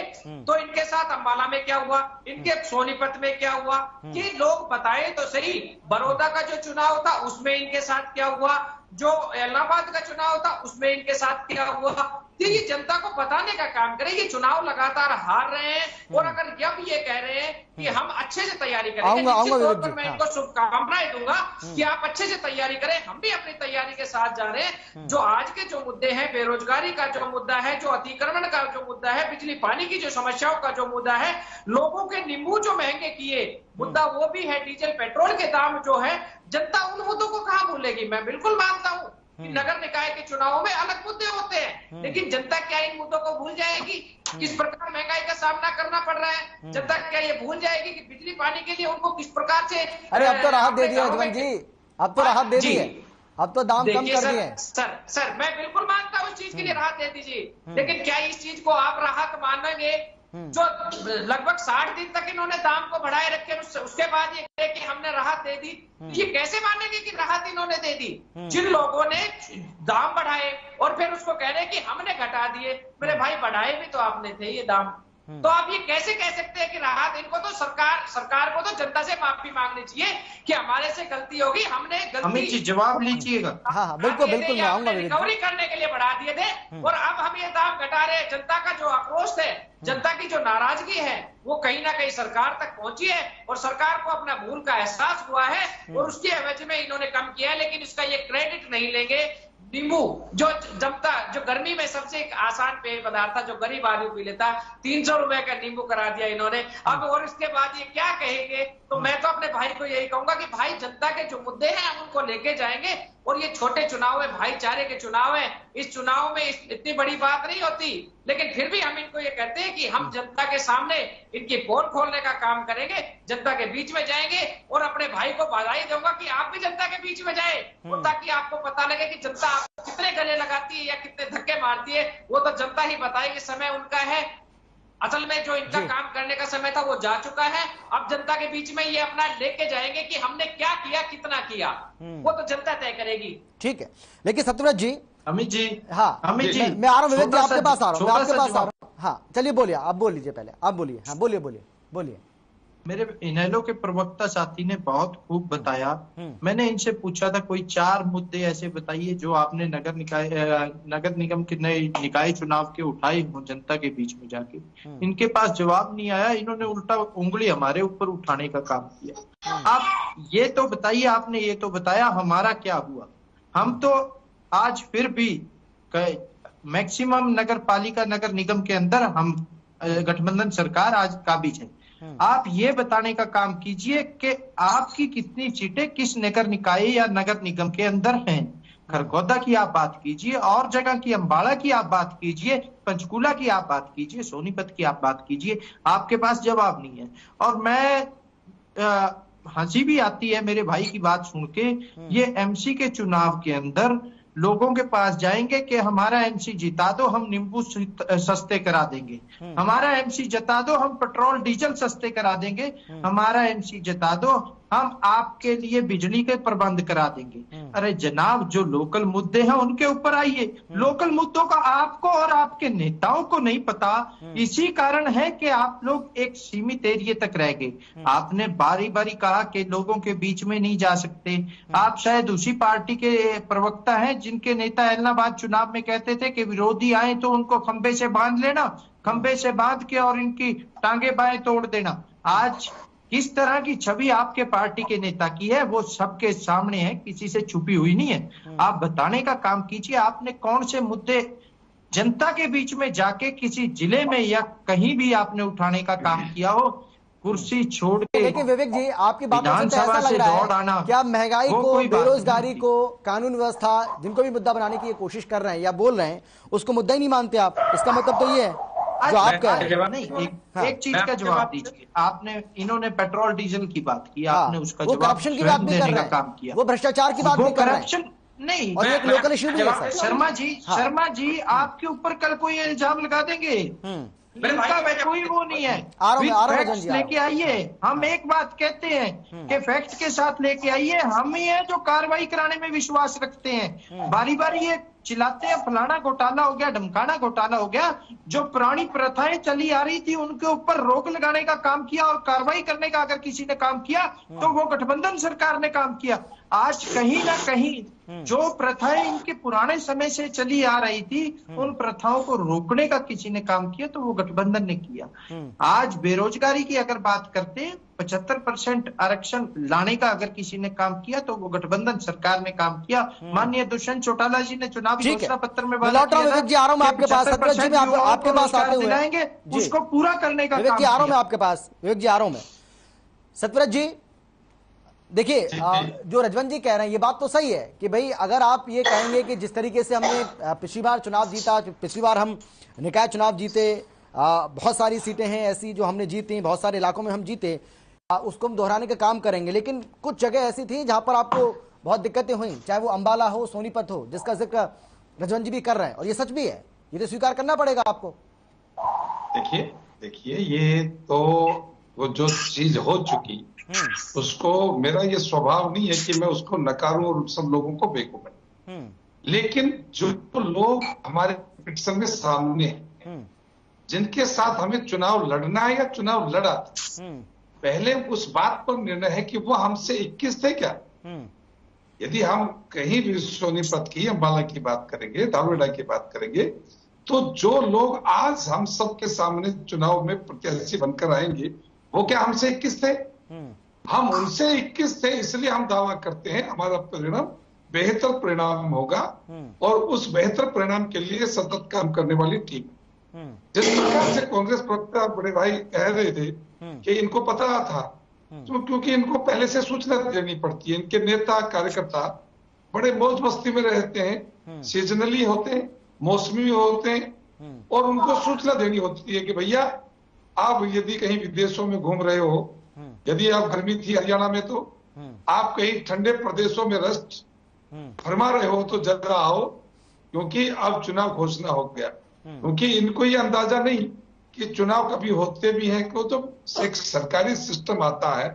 तो इनके साथ अंबाला में क्या हुआ, इनके सोनीपत में क्या हुआ, ये लोग बताएं तो सही। बड़ौदा का जो चुनाव था उसमें इनके साथ क्या हुआ, जो इलाहाबाद का चुनाव था उसमें इनके साथ क्या हुआ, ये जनता को बताने का काम करें। ये चुनाव लगातार हार रहे हैं, और अगर जब ये कह रहे हैं कि हम अच्छे से तैयारी करेंगे, निश्चित तौर पर मैं इनको शुभकामनाएं दूंगा कि आप अच्छे से तैयारी करें। हम भी अपनी तैयारी के साथ जा रहे हैं। जो आज के जो मुद्दे हैं, बेरोजगारी का जो मुद्दा है, जो अतिक्रमण का जो मुद्दा है, बिजली पानी की जो समस्याओं का जो मुद्दा है, लोगों के नींबू जो महंगे किए मुद्दा वो भी है, डीजल पेट्रोल के दाम जो है, जनता उन मुद्दों को कहां भूलेगी। मैं बिल्कुल मानता हूं कि नगर निकाय के चुनावों में अलग मुद्दे होते हैं, लेकिन जनता क्या इन मुद्दों को भूल जाएगी? किस प्रकार महंगाई का सामना करना पड़ रहा है? जनता क्या ये भूल जाएगी कि बिजली पानी के लिए उनको किस प्रकार से? अरे अब तो राहत दे दी है जगन जी, अब तो राहत दे दी है, अब तो दाम कम कर दिए। सर मैं बिल्कुल मानता हूँ इस चीज के लिए राहत दे दीजिए, लेकिन क्या इस चीज को आप राहत मानेंगे जो लगभग 60 दिन तक इन्होंने दाम को बढ़ाए रखे, उसके बाद ये कहे कि हमने राहत दे दी? ये कैसे मानेंगे कि राहत इन्होंने दे दी? जिन लोगों ने दाम बढ़ाए और फिर उसको कह रहे कि हमने घटा दिए। मेरे भाई बढ़ाए भी तो आपने थे ये दाम, तो आप ये कैसे कह सकते हैं कि राहत? इनको तो सरकार को तो जनता से माफी मांगनी चाहिए कि हमारे से गलती होगी, हमने गलती। जवाब लीजिएगा। हाँ बिल्कुल बिल्कुल, मैं आऊंगा। रिकवरी करने के लिए बढ़ा दिए थे और अब हम ये दाम घटा रहे हैं। जनता का जो आक्रोश है, जनता की जो नाराजगी है, वो कहीं ना कहीं सरकार तक पहुंची है और सरकार को अपना भूल का एहसास हुआ है और उसके एवज में इन्होंने कम किया है। लेकिन इसका ये क्रेडिट नहीं लेंगे। नींबू जो जमता, जो गर्मी में सबसे आसान पेय पदार्थ था, जो गरीब आदमी पी लेता, 300 रुपए का नींबू करा दिया इन्होंने। अब और इसके बाद ये क्या कहेंगे? तो मैं तो अपने भाई को यही कहूंगा कि भाई जनता के जो मुद्दे हैं हम उनको लेके जाएंगे और ये छोटे चुनाव है, भाईचारे के चुनाव है, इस चुनाव में इतनी बड़ी बात नहीं होती, लेकिन फिर भी हम इनको ये कहते हैं कि हम जनता के सामने इनकी पोल खोलने का काम करेंगे, जनता के बीच में जाएंगे और अपने भाई को बधाई दूंगा कि आप भी जनता के बीच में जाए, ताकि आपको पता लगे कि जनता आपको कितने गले लगाती है या कितने धक्के मारती है, वो तो जनता ही बताएगी। समय उनका है, असल में जो इनका काम करने का समय था वो जा चुका है। अब जनता के बीच में ये अपना लेके जाएंगे कि हमने क्या किया, कितना किया, वो तो जनता तय करेगी। ठीक है, लेकिन सत्यव्रत जी, अमित जी, हाँ अमित जी, मैं आ रहा हूँ, विवेक जी आपके पास आ रहा हूँ, मैं आपके पास आ रहा हूँ। हाँ चलिए बोलिए, आप बोल लीजिए पहले, आप बोलिए। हाँ बोलिए बोलिए बोलिए। मेरे इनेलो के प्रवक्ता साथी ने बहुत खूब बताया। मैंने इनसे पूछा था कोई 4 मुद्दे ऐसे बताइए जो आपने नगर निगम के नए निकाय चुनाव के उठाए हो जनता के बीच में जाके। इनके पास जवाब नहीं आया, इन्होंने उल्टा उंगली हमारे ऊपर उठाने का काम किया। आप ये तो बताइए, आपने ये तो बताया हमारा क्या हुआ। हम तो आज फिर भी मैक्सिमम नगर पालिका नगर निगम के अंदर हम गठबंधन सरकार आज काबिज है। आप ये बताने का काम कीजिए कि आपकी कितनी सीटें किस नगर निकाय या नगर निगम के अंदर हैं। खरगोदा की आप बात कीजिए, और जगह की अम्बाड़ा की आप बात कीजिए, पंचकूला की आप बात कीजिए, सोनीपत की आप बात कीजिए, आपके पास जवाब नहीं है। और मैं हंसी भी आती है मेरे भाई की बात सुन के। ये एमसी के चुनाव के अंदर लोगों के पास जाएंगे कि हमारा एमसी जिता दो, हम नींबू सस्ते करा देंगे, हमारा एमसी जिता दो, हम पेट्रोल डीजल सस्ते करा देंगे, हमारा एमसी जिता दो, हम आपके लिए बिजली के प्रबंध करा देंगे। अरे जनाब, जो लोकल मुद्दे हैं उनके ऊपर आइए। लोकल मुद्दों का आपको और आपके नेताओं को नहीं पता, इसी कारण है कि आप लोग एक सीमित एरिया तक रह गए। आपने बारी बारी कहा कि लोगों के बीच में नहीं जा सकते। आप शायद उसी पार्टी के प्रवक्ता हैं जिनके नेता इलाहाबाद चुनाव में कहते थे कि विरोधी आए तो उनको खंबे से बांध लेना, खंबे से बांध के और इनकी टांगे बाएं तोड़ देना। आज किस तरह की छवि आपके पार्टी के नेता की है वो सबके सामने है, किसी से छुपी हुई नहीं है। आप बताने का काम कीजिए, आपने कौन से मुद्दे जनता के बीच में जाके किसी जिले में या कहीं भी आपने उठाने का काम किया हो। कुर्सी छोड़ के, लेकिन विवेक जी आपकी बातों से ऐसा लग रहा है कि आप महंगाई को, बेरोजगारी को, कानून व्यवस्था, जिनको भी मुद्दा बनाने की ये कोशिश कर रहे हैं या बोल रहे हैं, उसको मुद्दा ही नहीं मानते आप। इसका मतलब तो ये है जो आप कह रहे हैं। नहीं, एक चीज का जवाब दीजिए। आपने, इन्होंने पेट्रोल डीजल की बात की, आपने उसका जवाब करप्शन की बात भी कर रहे हैं, वो भ्रष्टाचार की बात भी कर रहे हैं। नहीं, और एक लोकल इश्यू भी है। शर्मा जी आपके ऊपर कल कोई इल्जाम लगा देंगे, इनका कोई वो नहीं है। फैक्ट्स लेके आइए। हम एक बात कहते हैं कि फैक्ट के साथ लेके आइए। हम ही है जो कार्रवाई कराने में विश्वास रखते हैं। बारी बारी ये चिल्लाते हैं फलाना घोटाला हो गया, ढमकाना घोटाला हो गया। जो पुरानी प्रथाएं चली आ रही थी उनके ऊपर रोक लगाने का काम किया और कार्रवाई करने का अगर किसी ने काम किया तो वो गठबंधन सरकार ने काम किया। आज कहीं ना कहीं जो प्रथाएं इनके पुराने समय से चली आ रही थी उन प्रथाओं को रोकने का किसी ने काम किया तो वो गठबंधन ने किया। आज बेरोजगारी की अगर बात करते हैं, 75% आरक्षण लाने का अगर किसी ने काम किया तो वो गठबंधन सरकार ने काम किया। माननीय दुष्यंत चौटाला जी ने चुनावी घोषणा पत्र में आपके पास आते हुए दिलाएंगे, उसको पूरा करने का काम। आपके पास विवेक जी आ रहा हूं मैं। सत्यव्रत जी देखिए जो रजवंत जी कह रहे हैं ये बात तो सही है कि भाई अगर आप ये कहेंगे कि जिस तरीके से हमने पिछली बार चुनाव जीता, पिछली बार हम निकाय चुनाव जीते, बहुत सारी सीटें हैं ऐसी जो हमने जीती, बहुत सारे इलाकों में हम जीते, उसको हम दोहराने का काम करेंगे। लेकिन कुछ जगह ऐसी थी जहां पर आपको बहुत दिक्कतें हुई, चाहे वो अंबाला हो, सोनीपत हो, जिसका जिक्र रजवंत जी भी कर रहे हैं, और ये सच भी है, ये तो स्वीकार करना पड़ेगा आपको। देखिए ये तो वो जो चीज हो चुकी उसको, मेरा ये स्वभाव नहीं है कि मैं उसको नकारूं और सब लोगों को बेवकूफ बनाऊं, लेकिन जो लोग हमारे पिटिशन में सामने हैं, जिनके साथ हमें चुनाव लड़ना है या चुनाव लड़ा, पहले उस बात पर निर्णय है कि वो हमसे 21 थे क्या। यदि हम कहीं भी सोनीपत की, अंबाला की बात करेंगे, धारूहेड़ा की बात करेंगे, तो जो लोग आज हम सबके सामने चुनाव में प्रत्याशी बनकर आएंगे वो क्या हमसे 21 थे? हम उनसे 21 थे, इसलिए हम दावा करते हैं हमारा परिणाम बेहतर परिणाम होगा और उस बेहतर परिणाम के लिए सतत काम करने वाली टीम। जिस प्रकार से कांग्रेस प्रवक्ता बड़े भाई कह रहे थे कि इनको पता था, तो क्योंकि इनको पहले से सूचना देनी पड़ती है, इनके नेता कार्यकर्ता बड़े मौज मस्ती में रहते हैं, सीजनली होते हैं, मौसमी होते हैं, और उनको सूचना देनी होती है कि भैया आप यदि कहीं विदेशों में घूम रहे हो, यदि आप गर्मी थी हरियाणा में, तो आप कहीं ठंडे प्रदेशों में रेस्ट फरमा रहे हो तो जल्द आओ, क्योंकि अब चुनाव घोषणा हो गया। क्योंकि इनको ये अंदाजा नहीं कि चुनाव कभी होते भी हैं, क्यों तो एक सरकारी सिस्टम आता है,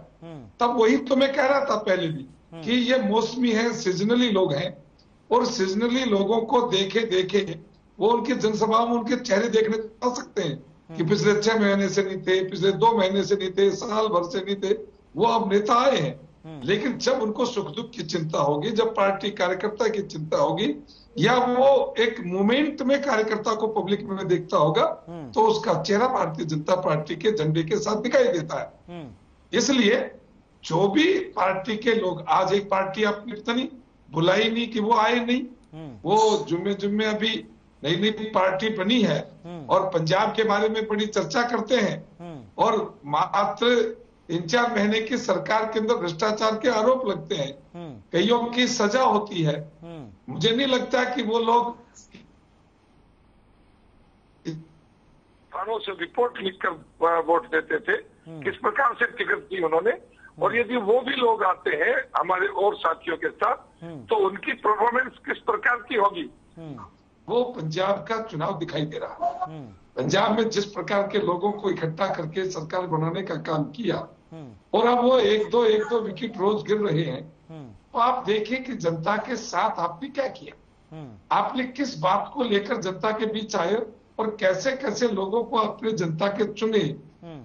तब वही तो मैं कह रहा था पहले भी कि ये मौसमी है, सीजनली लोग हैं, और सीजनली लोगों को देखे देखे वो उनकी जनसभा में उनके चेहरे देखने आ सकते हैं कि पिछले 6 महीने से नहीं थे, पिछले 2 महीने से नहीं थे, साल भर से नहीं थे, वो अब नेता आए हैं। लेकिन जब उनको सुख दुख की चिंता होगी, जब पार्टी कार्यकर्ता की चिंता होगी, या वो एक मूवमेंट में कार्यकर्ता को पब्लिक में देखता होगा, तो उसका चेहरा भारतीय जनता पार्टी के झंडे के साथ दिखाई देता है। इसलिए जो भी पार्टी के लोग, आज एक पार्टी आपने इतनी बुलाई नहीं कि वो आए नहीं, वो जुम्मे अभी नई नई पार्टी बनी है और पंजाब के बारे में बड़ी चर्चा करते हैं, और मात्र 3-4 महीने की सरकार के अंदर भ्रष्टाचार के आरोप लगते हैं, कईयों की सजा होती है। मुझे नहीं लगता कि वो लोग थानों से रिपोर्ट लिखकर वोट देते थे, किस प्रकार से टिकट दी उन्होंने, और यदि वो भी लोग आते हैं हमारे और साथियों के साथ, तो उनकी परफॉर्मेंस किस प्रकार की होगी। वो पंजाब का चुनाव दिखाई दे रहा है। पंजाब में जिस प्रकार के लोगों को इकट्ठा करके सरकार बनाने का काम किया, और अब वो एक दो विकेट रोज गिर रहे हैं, तो आप देखें कि जनता के साथ आपने क्या किया, आपने किस बात को लेकर जनता के बीच आए, और कैसे कैसे लोगों को अपने जनता के चुने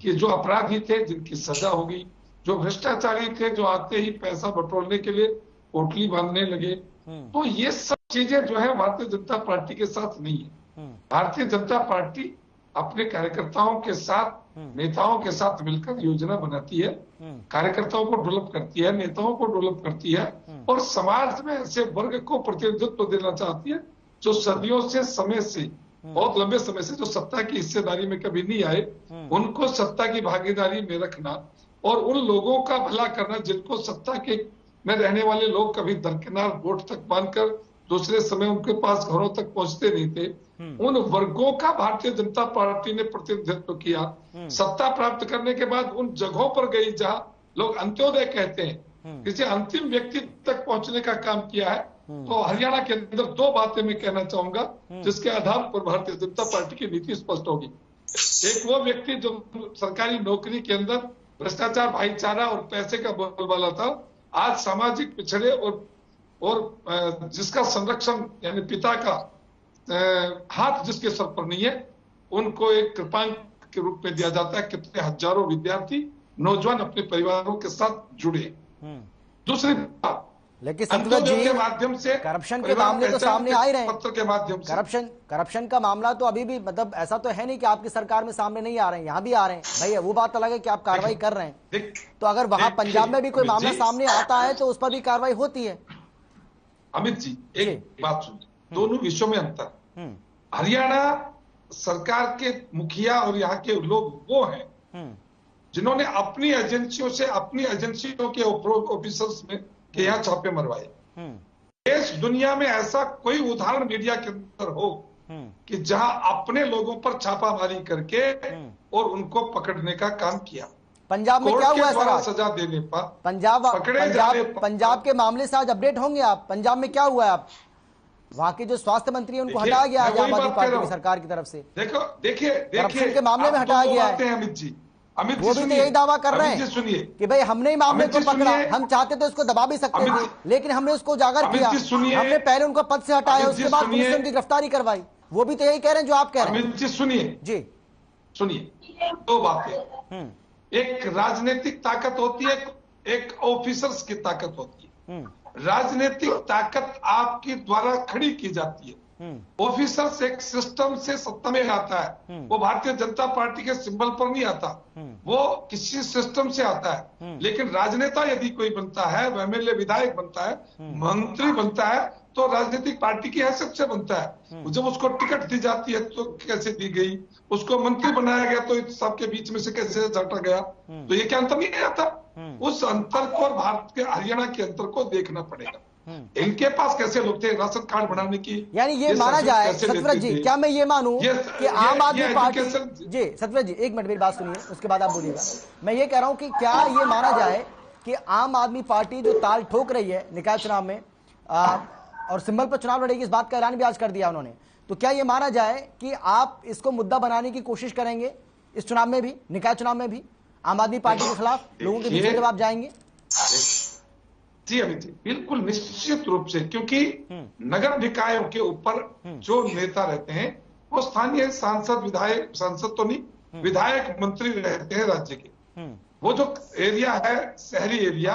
कि जो अपराधी थे जिनकी सजा हो गई, जो भ्रष्टाचारी थे जो आते ही पैसा बटोरने के लिए पोटली बांधने लगे। तो ये सब चीजें जो है भारतीय जनता पार्टी के साथ नहीं है। भारतीय जनता पार्टी अपने कार्यकर्ताओं के साथ, नेताओं के साथ मिलकर योजना बनाती है, कार्यकर्ताओं को डेवलप करती है, नेताओं को डेवलप करती है, और समाज में ऐसे वर्ग को प्रतिनिधित्व देना चाहती है जो सदियों से, समय से, बहुत लंबे समय से जो सत्ता की हिस्सेदारी में कभी नहीं आए, उनको सत्ता की भागीदारी में रखना और उन लोगों का भला करना जिनको सत्ता के में रहने वाले लोग कभी दरकिनार वोट तक बांधकर दूसरे समय उनके पास घरों तक पहुंचते नहीं थे, उन वर्गों का भारतीय जनता पार्टी ने प्रतिनिधित्व किया। सत्ता प्राप्त करने के बाद उन जगहों पर गई जहां लोग अंत्योदय कहते हैं, किसी अंतिम व्यक्ति तक पहुंचने का काम किया है। तो हरियाणा के अंदर 2 बातें मैं कहना चाहूंगा जिसके आधार पर भारतीय जनता पार्टी की नीति स्पष्ट होगी। एक वो व्यक्ति जो सरकारी नौकरी के अंदर भ्रष्टाचार, भाईचारा और पैसे का बोलबाला था, आज सामाजिक पिछड़े और जिसका संरक्षण यानी पिता का हाथ जिसके सर पर नहीं है, उनको एक कृपांक के रूप में दिया जाता है। कितने हजारों विद्यार्थी, नौजवान अपने परिवारों के साथ जुड़े। दूसरी बात, लेकिन के माध्यम से करप्शन के मामले तो सामने आ ही रहे हैं, पत्र के माध्यम से करप्शन का मामला तो अभी भी, मतलब ऐसा तो है नहीं कि आपकी सरकार में सामने नहीं आ रहे हैं, यहाँ भी आ रहे हैं भैया। वो बात अलग है कि आप कार्रवाई कर रहे हैं, तो अगर वहां पंजाब में भी कोई मामला सामने आता है तो उस पर भी कार्रवाई होती है। अमित जी एक बात सुन, दोनों विषयों में अंतर। हरियाणा सरकार के मुखिया और यहाँ के लोग वो हैं जिन्होंने अपनी एजेंसियों के ऑफिसर्स में के यहाँ छापे मरवाए। देश दुनिया में ऐसा कोई उदाहरण मीडिया के अंदर हो कि जहां अपने लोगों पर छापामारी करके और उनको पकड़ने का काम किया। पंजाब में क्या हुआ सर? सजा देने पर पंजाब के मामले से आज अपडेट होंगे आप? पंजाब में क्या हुआ है? आप वहां के जो स्वास्थ्य मंत्री है उनको हटाया गया है आम आदमी पार्टी की सरकार की तरफ से। देखिए करप्शन के मामले में हटाया गया है। अमित जी वो भी तो यही दावा कर रहे हैं सुनिए कि भाई हमने ही मामले को पकड़ा, हम चाहते तो इसको दबा भी सकते थे, लेकिन हमने उसको उजागर किया। हमने पहले उनको पद से हटाया, उसके बाद पुलिस ने उनकी गिरफ्तारी करवाई। वो भी तो यही कह रहे हैं जो आप कह रहे हैं। अमित जी सुनिए, दो बातें। एक राजनीतिक ताकत होती है, एक ऑफिसर्स की ताकत होती है। राजनीतिक ताकत आपके द्वारा खड़ी की जाती है। ऑफिसर्स एक सिस्टम से सत्ता में आता है, वो भारतीय जनता पार्टी के सिंबल पर नहीं आता, वो किसी सिस्टम से आता है। लेकिन राजनेता यदि कोई बनता है, वो एमएलए विधायक बनता है, मंत्री बनता है, तो राजनीतिक पार्टी की हैसियत से बनता है। जब उसको टिकट दी जाती है तो कैसे दी गई, उसको मंत्री बनाया गया तो सबके बीच में से कैसे झटा गया, तो ये क्या अंतर नहीं आता? उस अंतर को और भारत के हरियाणा के अंतर को देखना पड़ेगा। इनके पास कैसे लोग थे राशन कार्ड बनाने की? यानी ये माना जाए सतव्रत जी, क्या मैं ये मानूं कि आम आदमी पार्टी जी, सतव्रत जी एक मिनट मेरी बात सुनिए, उसके बाद आप बोलिएगा। मैं ये कह रहा हूं कि क्या ये माना जाए कि आम आदमी पार्टी जो ताल ठोक रही है निकाय चुनाव में और सिंबल पर चुनाव लड़ेगी, इस बात का ऐलान भी आज कर दिया उन्होंने, तो क्या ये माना जाए कि आप इसको मुद्दा बनाने की कोशिश करेंगे इस चुनाव में भी, निकाय चुनाव में भी आम आदमी पार्टी के खिलाफ लोगों के बीच में जब आप जाएंगे? जी अमित जी, बिल्कुल निश्चित रूप से, क्योंकि नगर निकायों के ऊपर जो नेता रहते हैं वो स्थानीय सांसद, विधायक, सांसद तो नहीं, विधायक मंत्री रहते हैं राज्य के। वो जो एरिया है शहरी एरिया,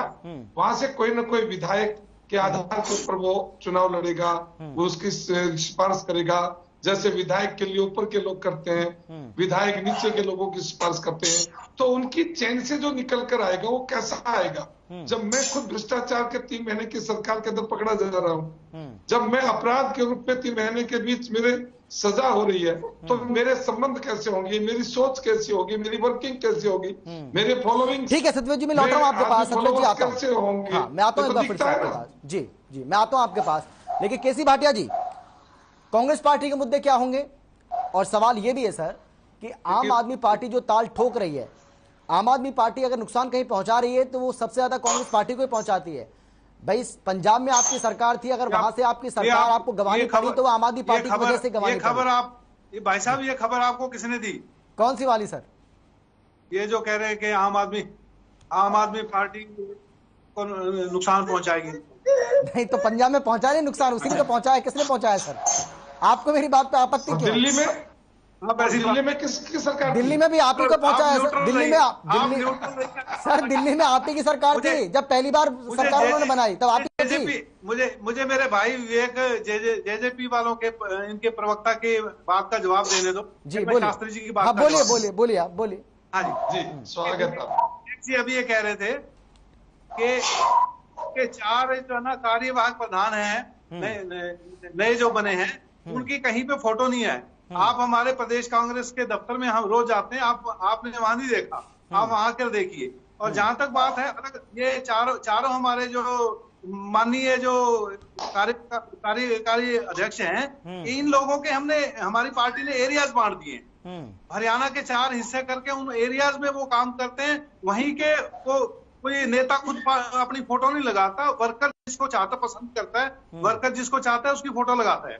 वहां से कोई ना कोई विधायक के आधार के ऊपर वो चुनाव लड़ेगा, वो उसकी सिफारिश करेगा। जैसे विधायक के लिए ऊपर के लोग करते हैं, विधायक नीचे के लोगों की सिफारिश करते हैं, तो उनकी चैन से जो निकल कर आएगा वो कैसा आएगा? जब मैं खुद भ्रष्टाचार के 3 महीने की सरकार के अंदर पकड़ा जा रहा हूं, जब मैं अपराध के रूप में 3 महीने के बीच मेरे सजा हो रही है, तो मेरे संबंध कैसे होंगे, मेरी सोच कैसी होगी, मेरी वर्किंग कैसी होगी, मेरे फॉलोइंग। ठीक है सतव्रत जी, मैं लौट रहा हूं आपके पास। सतव्रत जी आता कैसे होंगे? हाँ, मैं आता हूं आपके पास। जी मैं आता हूं आपके पास। लेकिन केसी भाटिया जी, कांग्रेस पार्टी के मुद्दे क्या होंगे? और सवाल यह भी है सर कि आम आदमी पार्टी जो ताल ठोक रही है, आम आदमी पार्टी अगर नुकसान कहीं पहुंचा रही है तो वो सबसे ज्यादा कांग्रेस पार्टी को ही पहुंचाती है। भाई पंजाब में आपकी सरकार थी, अगर वहां से आपकी सरकार आपको गंवानी पड़ी तो वो आम आदमी पार्टी की वजह से गंवानी पड़ी। खबर आप भाई साहब, ये खबर आपको किसने दी? कौन सी वाली सर? ये जो कह रहे हैं कि आम आदमी पार्टी को नुकसान पहुंचाएगी। नहीं तो पंजाब में पहुंचा नहीं नुकसान, उसी ने तो पहुंचाया। किसने पहुंचाया सर? आपको मेरी बात पे आपत्ति क्यों? दिल्ली में किसकी सरकार? दिल्ली में भी आप ही को पहुंचाया सर। दिल्ली में आप ही की सरकार थी जब पहली बार सरकार उन्होंने बनाई, तब आप ही थी। मुझे मेरे भाई विवेक जेजेपी वालों के इनके प्रवक्ता के बात का जवाब देने दो। जी बोलिए, शास्त्री जी की बात। हाँ बोलिए आप बोलिए। हाँ जी स्वागत है। अभी ये कह रहे थे कि 4 जो ना कार्यवाहक प्रधान हैं नए जो बने हैं, उनकी कहीं पे फोटो नहीं है। आप हमारे प्रदेश कांग्रेस के दफ्तर में हम रोज जाते हैं, आपने वहां नहीं देखा, आप वहां कर देखिए। और जहां तक बात है, ये चारों हमारे जो माननीय जो कार्यकारी अध्यक्ष हैं, इन लोगों के हमारी पार्टी ने एरियाज बांट दिए। हरियाणा के 4 हिस्से करके उन एरियाज में वो काम करते हैं। वहीं के कोई नेता खुद अपनी फोटो नहीं लगाता, वर्कर जिसको चाहता पसंद करता है, वर्कर जिसको चाहता है उसकी फोटो लगाता है।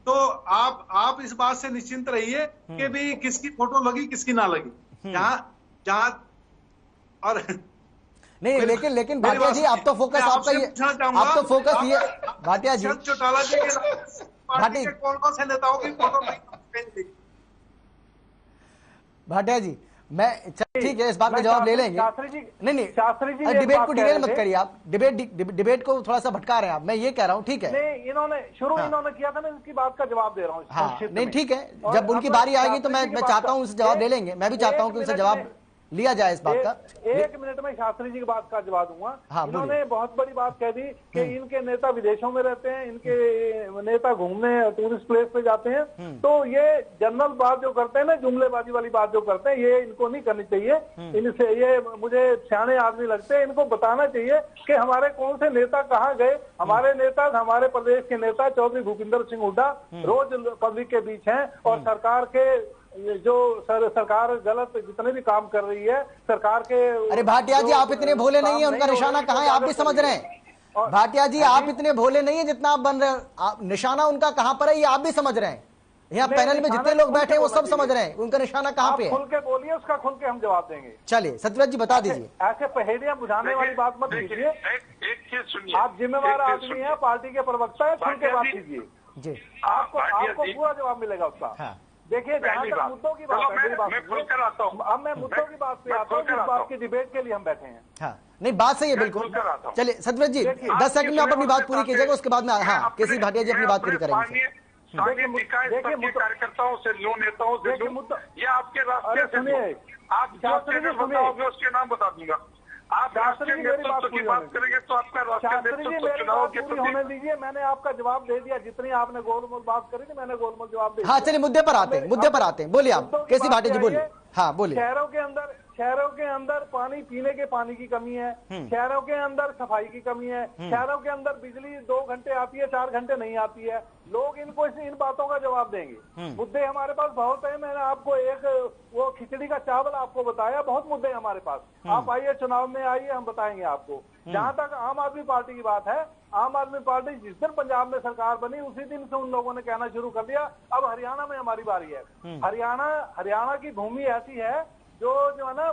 तो आप इस बात से निश्चिंत रहिए कि भी किसकी फोटो लगी किसकी ना लगी, जहां और नहीं। लेकिन भाटिया जी, आप तो फोकस आपका ये, आप तो फोकस ये भाटिया जी, चौटाला जी के कौन से नेताओं की फोटो नहीं? भाटिया जी मैं ठीक है, इस बात का जवाब ले लेंगे। नहीं शास्त्री जी डिबेट को डिटेल मत करिए आप, डिबेट को थोड़ा सा भटका रहे हैं आप। मैं ये कह रहा हूँ ठीक है, नहीं इन्होंने किया था, मैं इसकी बात का जवाब दे रहा हूँ। हाँ नहीं ठीक है, जब उनकी बारी आएगी तो मैं चाहता हूँ उनसे जवाब ले लेंगे। मैं भी चाहता हूँ कि उनसे जवाब लिया जाए इस बात का। एक मिनट में शास्त्री जी की बात का जवाब दूंगा। हाँ, इन्होंने बहुत बड़ी बात कह दी कि इनके नेता विदेशों में रहते हैं, इनके नेता घूमने टूरिस्ट प्लेस पे जाते हैं, तो ये जनरल बात जो करते हैं ना, जुमलेबाजी वाली बात जो करते हैं, ये इनको नहीं करनी चाहिए। इनसे ये मुझे सियाने आदमी लगते हैं, इनको बताना चाहिए कि हमारे कौन से नेता कहाँ गए। हमारे नेता, हमारे प्रदेश के नेता चौधरी भूपिंदर सिंह हुड्डा रोज पब्लिक के बीच हैं और सरकार के जो सरकार गलत जितने भी काम कर रही है सरकार के। अरे भाटिया जी, आप इतने भोले नहीं है, उनका निशाना कहाँ है आप भी समझ रहे हैं। भाटिया जी, आप इतने भोले नहीं है जितना आप बन रहे हैं। निशाना उनका कहाँ पर है ये आप भी समझ रहे हैं। यहाँ पैनल में जितने लोग बैठे हैं वो सब समझ रहे हैं उनका निशाना कहाँ पे है। खुल के बोलिए, उसका खुल के हम जवाब देंगे। चलिए सत्यव्रत जी बता दीजिए। ऐसे पहेलियां बुझाने वाली बात मत कीजिए। एक चीज सुनिए, आप जिम्मेवार आदमी हैं, पार्टी के प्रवक्ता है, खुल के बात कीजिए जी। आपको पूरा जवाब मिलेगा उसका। देखिए, जहाँ तक मुद्दों की बात है, मेरी बात अब मैं मुद्दों की बात पे आता हूँ। इस बात की डिबेट के लिए हम बैठे हैं। हाँ, नहीं बात सही है बिल्कुल। चलिए सत्यव्रत जी 10 सेकंड में आप अपनी बात पूरी कीजिएगा, उसके बाद में हाँ केसी भाटिया जी अपनी बात पूरी करेंगे। देखिए कार्यकर्ताओं से लो, नेताओं से लो, ये आपके रास्ते से सुनिए, आप बताओगे उसके नाम बता दूंगा। आप राष्ट्रीय नेतृत्व की बात करेंगे तो आपका राष्ट्रीय नेतृत्व चुनाव के प्रति होने दीजिए। मैंने आपका जवाब दे दिया, जितनी आपने गोलमोल बात करी थी मैंने गोलमोल जवाब दे दिया। हाँ चलिए मुद्दे पर आते हैं, बोलिए आप केसी भाटिया जी बोलिए। हाँ बोलिए। शहरों के अंदर पानी, पीने के पानी की कमी है, शहरों के अंदर सफाई की कमी है, शहरों के अंदर बिजली 2 घंटे आती है, 4 घंटे नहीं आती है। लोग इनको इन बातों का जवाब देंगे। मुद्दे हमारे पास बहुत है। मैंने आपको एक वो खिचड़ी का चावल आपको बताया, बहुत मुद्दे हमारे पास। आप आइए, चुनाव में आइए, हम बताएंगे आपको। जहां तक आम आदमी पार्टी की बात है, आम आदमी पार्टी जिस दिन पंजाब में सरकार बनी उसी दिन से उन लोगों ने कहना शुरू कर दिया अब हरियाणा में हमारी बारी है। हरियाणा की भूमि ऐसी है जो है ना,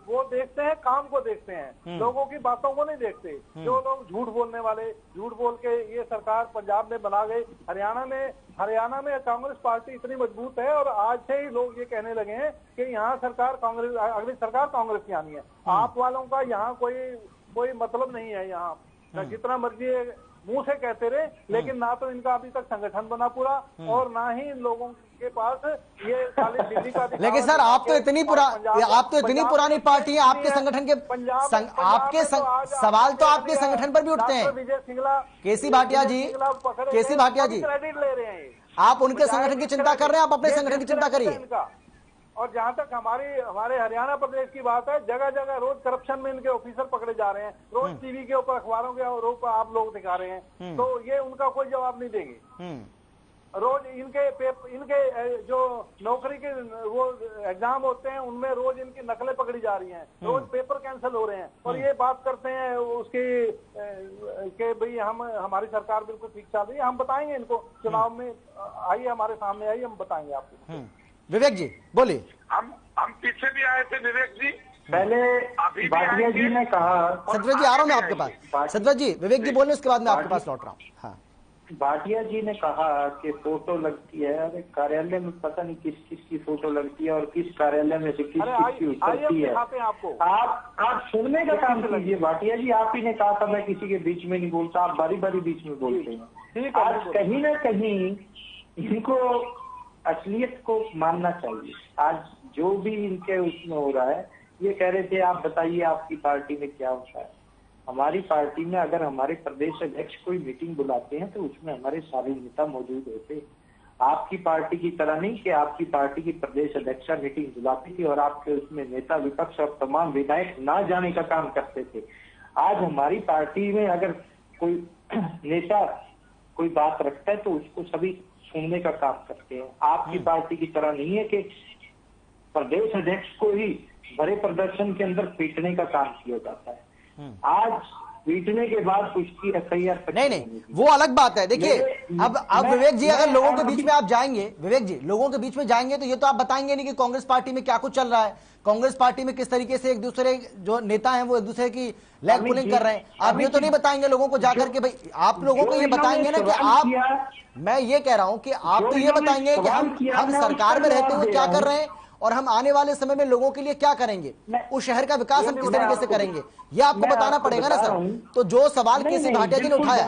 वो देखते हैं, काम को देखते हैं, लोगों की बातों को नहीं देखते। जो लोग झूठ बोलने वाले, झूठ बोल के ये सरकार पंजाब में बना गई। हरियाणा में कांग्रेस पार्टी इतनी मजबूत है और आज से ही लोग ये कहने लगे हैं कि यहाँ सरकार कांग्रेस, अगली सरकार कांग्रेस की आनी है। आप वालों का यहाँ कोई मतलब नहीं है। यहाँ जितना मर्जी मुंह से कहते रहे, लेकिन ना तो इनका अभी तक संगठन बना पूरा और ना ही इन लोगों के पास ये खाली दिल्ली का। लेकिन सर आप तो इतनी पुरानी पार्टी है, आपके संगठन के आपके सवाल तो आपके संगठन पर भी उठते हैं। केसी भाटिया जी क्रेडिट ले रहे हैं। आप उनके संगठन की चिंता कर रहे हैं, आप अपने संगठन की चिंता करिए। और जहां तक हमारे हरियाणा प्रदेश की बात है, जगह जगह रोज करप्शन में इनके ऑफिसर पकड़े जा रहे हैं, रोज टीवी के ऊपर, अखबारों के ऊपर आप लोग दिखा रहे हैं, तो ये उनका कोई जवाब नहीं देंगे। रोज इनके जो नौकरी के वो एग्जाम होते हैं उनमें रोज इनकी नकलें पकड़ी जा रही हैं, रोज पेपर कैंसिल हो रहे हैं और ये बात करते हैं उसकी कि भाई हमारी सरकार बिल्कुल ठीक चल रही है। हम बताएंगे इनको चुनाव में, आइए हमारे सामने आइए, हम बताएंगे आपको। विवेक जी बोलिए। हम पीछे भी आए थे विवेक जी, पहले भाटिया जी ने कहा। सत्यव्रत जी आ रहा हूँ मैं आपके पास। सत्यव्रत जी, विवेक जी बोलने उसके बाद मैं आपके पास लौट रहा हूँ। हाँ, भाटिया जी ने कहा कि फोटो लगती है। अरे कार्यालय में पता नहीं किस किस की फोटो लगती है और किस कार्यालय में से किस किस की उतरती है। आप सुनने का काम कीजिए भाटिया जी। आप ही ने कहा था मैं किसी के बीच में नहीं बोलता, आप बारी बारी बीच में बोलते हैं। आज कहीं ना कहीं इनको असलियत को मानना चाहिए। आज जो भी इनके उसमें हो रहा है, ये कह रहे थे आप बताइए आपकी पार्टी में क्या होता है। हमारी पार्टी में अगर हमारे प्रदेश अध्यक्ष कोई मीटिंग बुलाते हैं तो उसमें हमारे सारे नेता मौजूद होते। आपकी पार्टी की तरह नहीं कि आपकी पार्टी की प्रदेश अध्यक्ष मीटिंग बुलाती थी और आपके उसमें नेता, विपक्ष और तमाम विधायक ना जाने का काम करते थे। आज हमारी पार्टी में अगर कोई नेता कोई बात रखता है तो उसको सभी सुनने का काम करते हैं। आपकी पार्टी की तरह नहीं है कि प्रदेश अध्यक्ष को ही बड़े प्रदर्शन के अंदर पीटने का काम किया जाता है। आज पीटने के बाद उसकी एफआईआर नहीं, वो अलग बात है। देखिए अब विवेक जी अगर लोगों के बीच में आप जाएंगे, विवेक जी लोगों के बीच में जाएंगे तो ये तो आप बताएंगे नहीं कि कांग्रेस पार्टी में क्या कुछ चल रहा है, कांग्रेस पार्टी में किस तरीके से एक दूसरे जो नेता हैं वो एक दूसरे की लेग पुलिंग कर रहे हैं। आप ये तो नहीं बताएंगे लोगों को जाकर के, भाई आप लोगों को ये बताएंगे ना कि आप, मैं ये कह रहा हूं कि आप तो ये बताएंगे कि हम सरकार में रहते हुए क्या कर रहे हैं और हम आने वाले समय में लोगों के लिए क्या करेंगे, उस शहर का विकास हम किस तरीके से करेंगे, ये आपको बताना पड़ेगा ना सर। तो जो सवाल केसी भाटिया जी ने उठाया,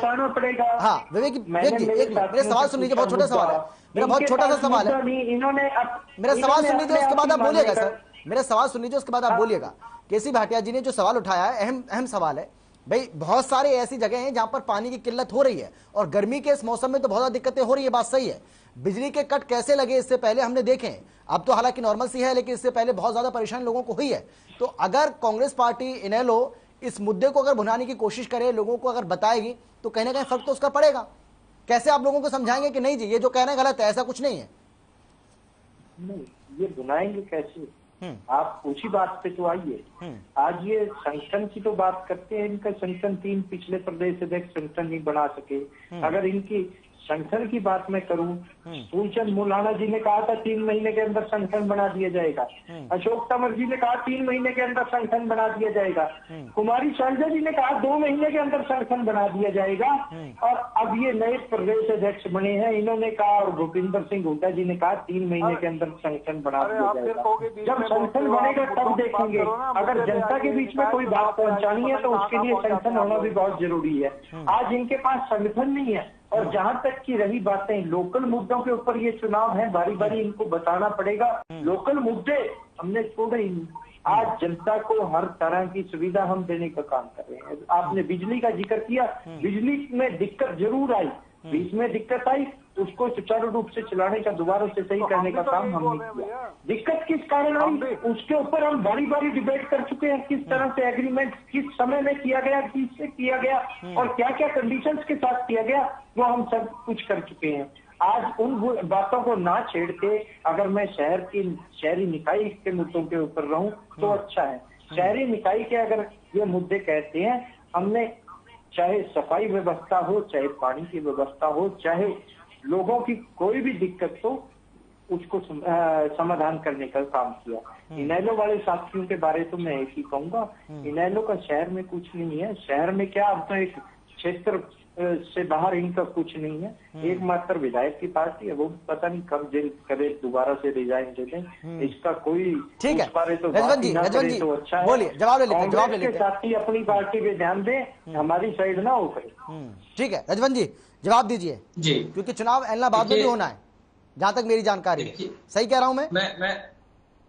हाँ विवेक जी एक मेरे सवाल सुन लीजिए, बहुत छोटा सवाल है मेरा, बहुत छोटा सा सवाल है, मेरा सवाल सुन लीजिए उसके बाद आप बोलिएगा सर। मेरा सवाल सुन लीजिए, उसके बाद आप बोलिएगा। केसी भाटिया जी ने जो सवाल उठाया है, अहम सवाल है भाई। बहुत सारे ऐसी जगह हैं जहां पर पानी की किल्लत हो रही है, और गर्मी के इस मौसम में तो बहुत ज्यादा दिक्कतें हो रही है, बात सही है। बिजली के कट कैसे लगे इससे पहले हमने देखे हैं, अब तो हालांकि नॉर्मल सी है, लेकिन इससे पहले बहुत ज्यादा परेशानी लोगों को हुई है। तो अगर कांग्रेस पार्टी इनेलो इस मुद्दे को अगर भुनाने की कोशिश करे, लोगों को अगर बताएगी, तो कहीं ना कहीं फर्क तो उसका पड़ेगा। कैसे आप लोगों को समझाएंगे कि नहीं जी ये जो कह रहे हैं गलत है, ऐसा कुछ नहीं है? नहीं, ये बुलाएंगे कैसे? आप उसी बात पे तो आइए। आज ये संगठन की तो बात करते हैं, इनका संगठन 3 पिछले प्रदेश अध्यक्ष संगठन नहीं बना सके। अगर इनकी संगठन की बात मैं करूं, फूलचंद मुलाना जी ने कहा था 3 महीने के अंदर संगठन बना दिया जाएगा। अशोक तंवर जी ने कहा 3 महीने के अंदर संगठन बना दिया जाएगा। कुमारी शैलजा जी ने कहा 2 महीने के अंदर संगठन बना दिया जाएगा। और अब ये नए प्रदेश अध्यक्ष बने हैं, इन्होंने कहा, और भूपिंदर सिंह हुड्डा जी ने कहा 3 महीने के अंदर संगठन बना दिया जाएगा। जब संगठन बनेगा तब देखेंगे। अगर जनता के बीच में कोई बात पहुंचानी है तो उसके लिए संगठन होना भी बहुत जरूरी है। आज इनके पास संगठन नहीं है। और जहां तक की रही बातें लोकल मुद्दों के ऊपर, ये चुनाव है, बारी बारी इनको बताना पड़ेगा। लोकल मुद्दे हमने छोड़े ही। आज जनता को हर तरह की सुविधा हम देने का काम कर रहे हैं। आपने बिजली का जिक्र किया, बिजली में दिक्कत जरूर आई, बीच में दिक्कत आई, उसको सुचारू रूप से चलाने का, दोबारा से सही करने का काम हमने किया। दिक्कत किस कारण आई उसके ऊपर हम बारी बारी डिबेट कर चुके हैं। किस तरह से एग्रीमेंट किस समय में किया गया, किससे किया गया, और क्या क्या कंडीशंस के साथ किया गया, वो हम सब कुछ कर चुके हैं। आज उन बातों को ना छेड़ के अगर मैं शहरी निकाय के मुद्दों के ऊपर रहूं तो अच्छा है। शहरी निकाय के अगर ये मुद्दे कहते हैं, हमने चाहे सफाई व्यवस्था हो, चाहे पानी की व्यवस्था हो, चाहे लोगों की कोई भी दिक्कत हो, उसको समाधान करने का काम किया। इनेलो वाले साथियों के बारे तो मैं एक ही कहूंगा, इनेलो का शहर में कुछ नहीं है। शहर में क्या, अब तो एक क्षेत्र से बाहर इनका कुछ नहीं है। एकमात्र विधायक की पार्टी है, वो पता नहीं कब जेल करे, दोबारा से रिजाइन दे दें, इसका कोई ठीक है। बारे तो रजवन जी तो अच्छा है। बोलिए, जवाब ले लेते, जवाब ले लेते। साथी अपनी पार्टी पे ध्यान दें, हमारी साइड ना हो करे। ठीक है रजवन जी, जवाब दीजिए जी, क्योंकि चुनाव एलनाबाद में भी होना है जहां तक मेरी जानकारी है। सही कह रहा हूं मैं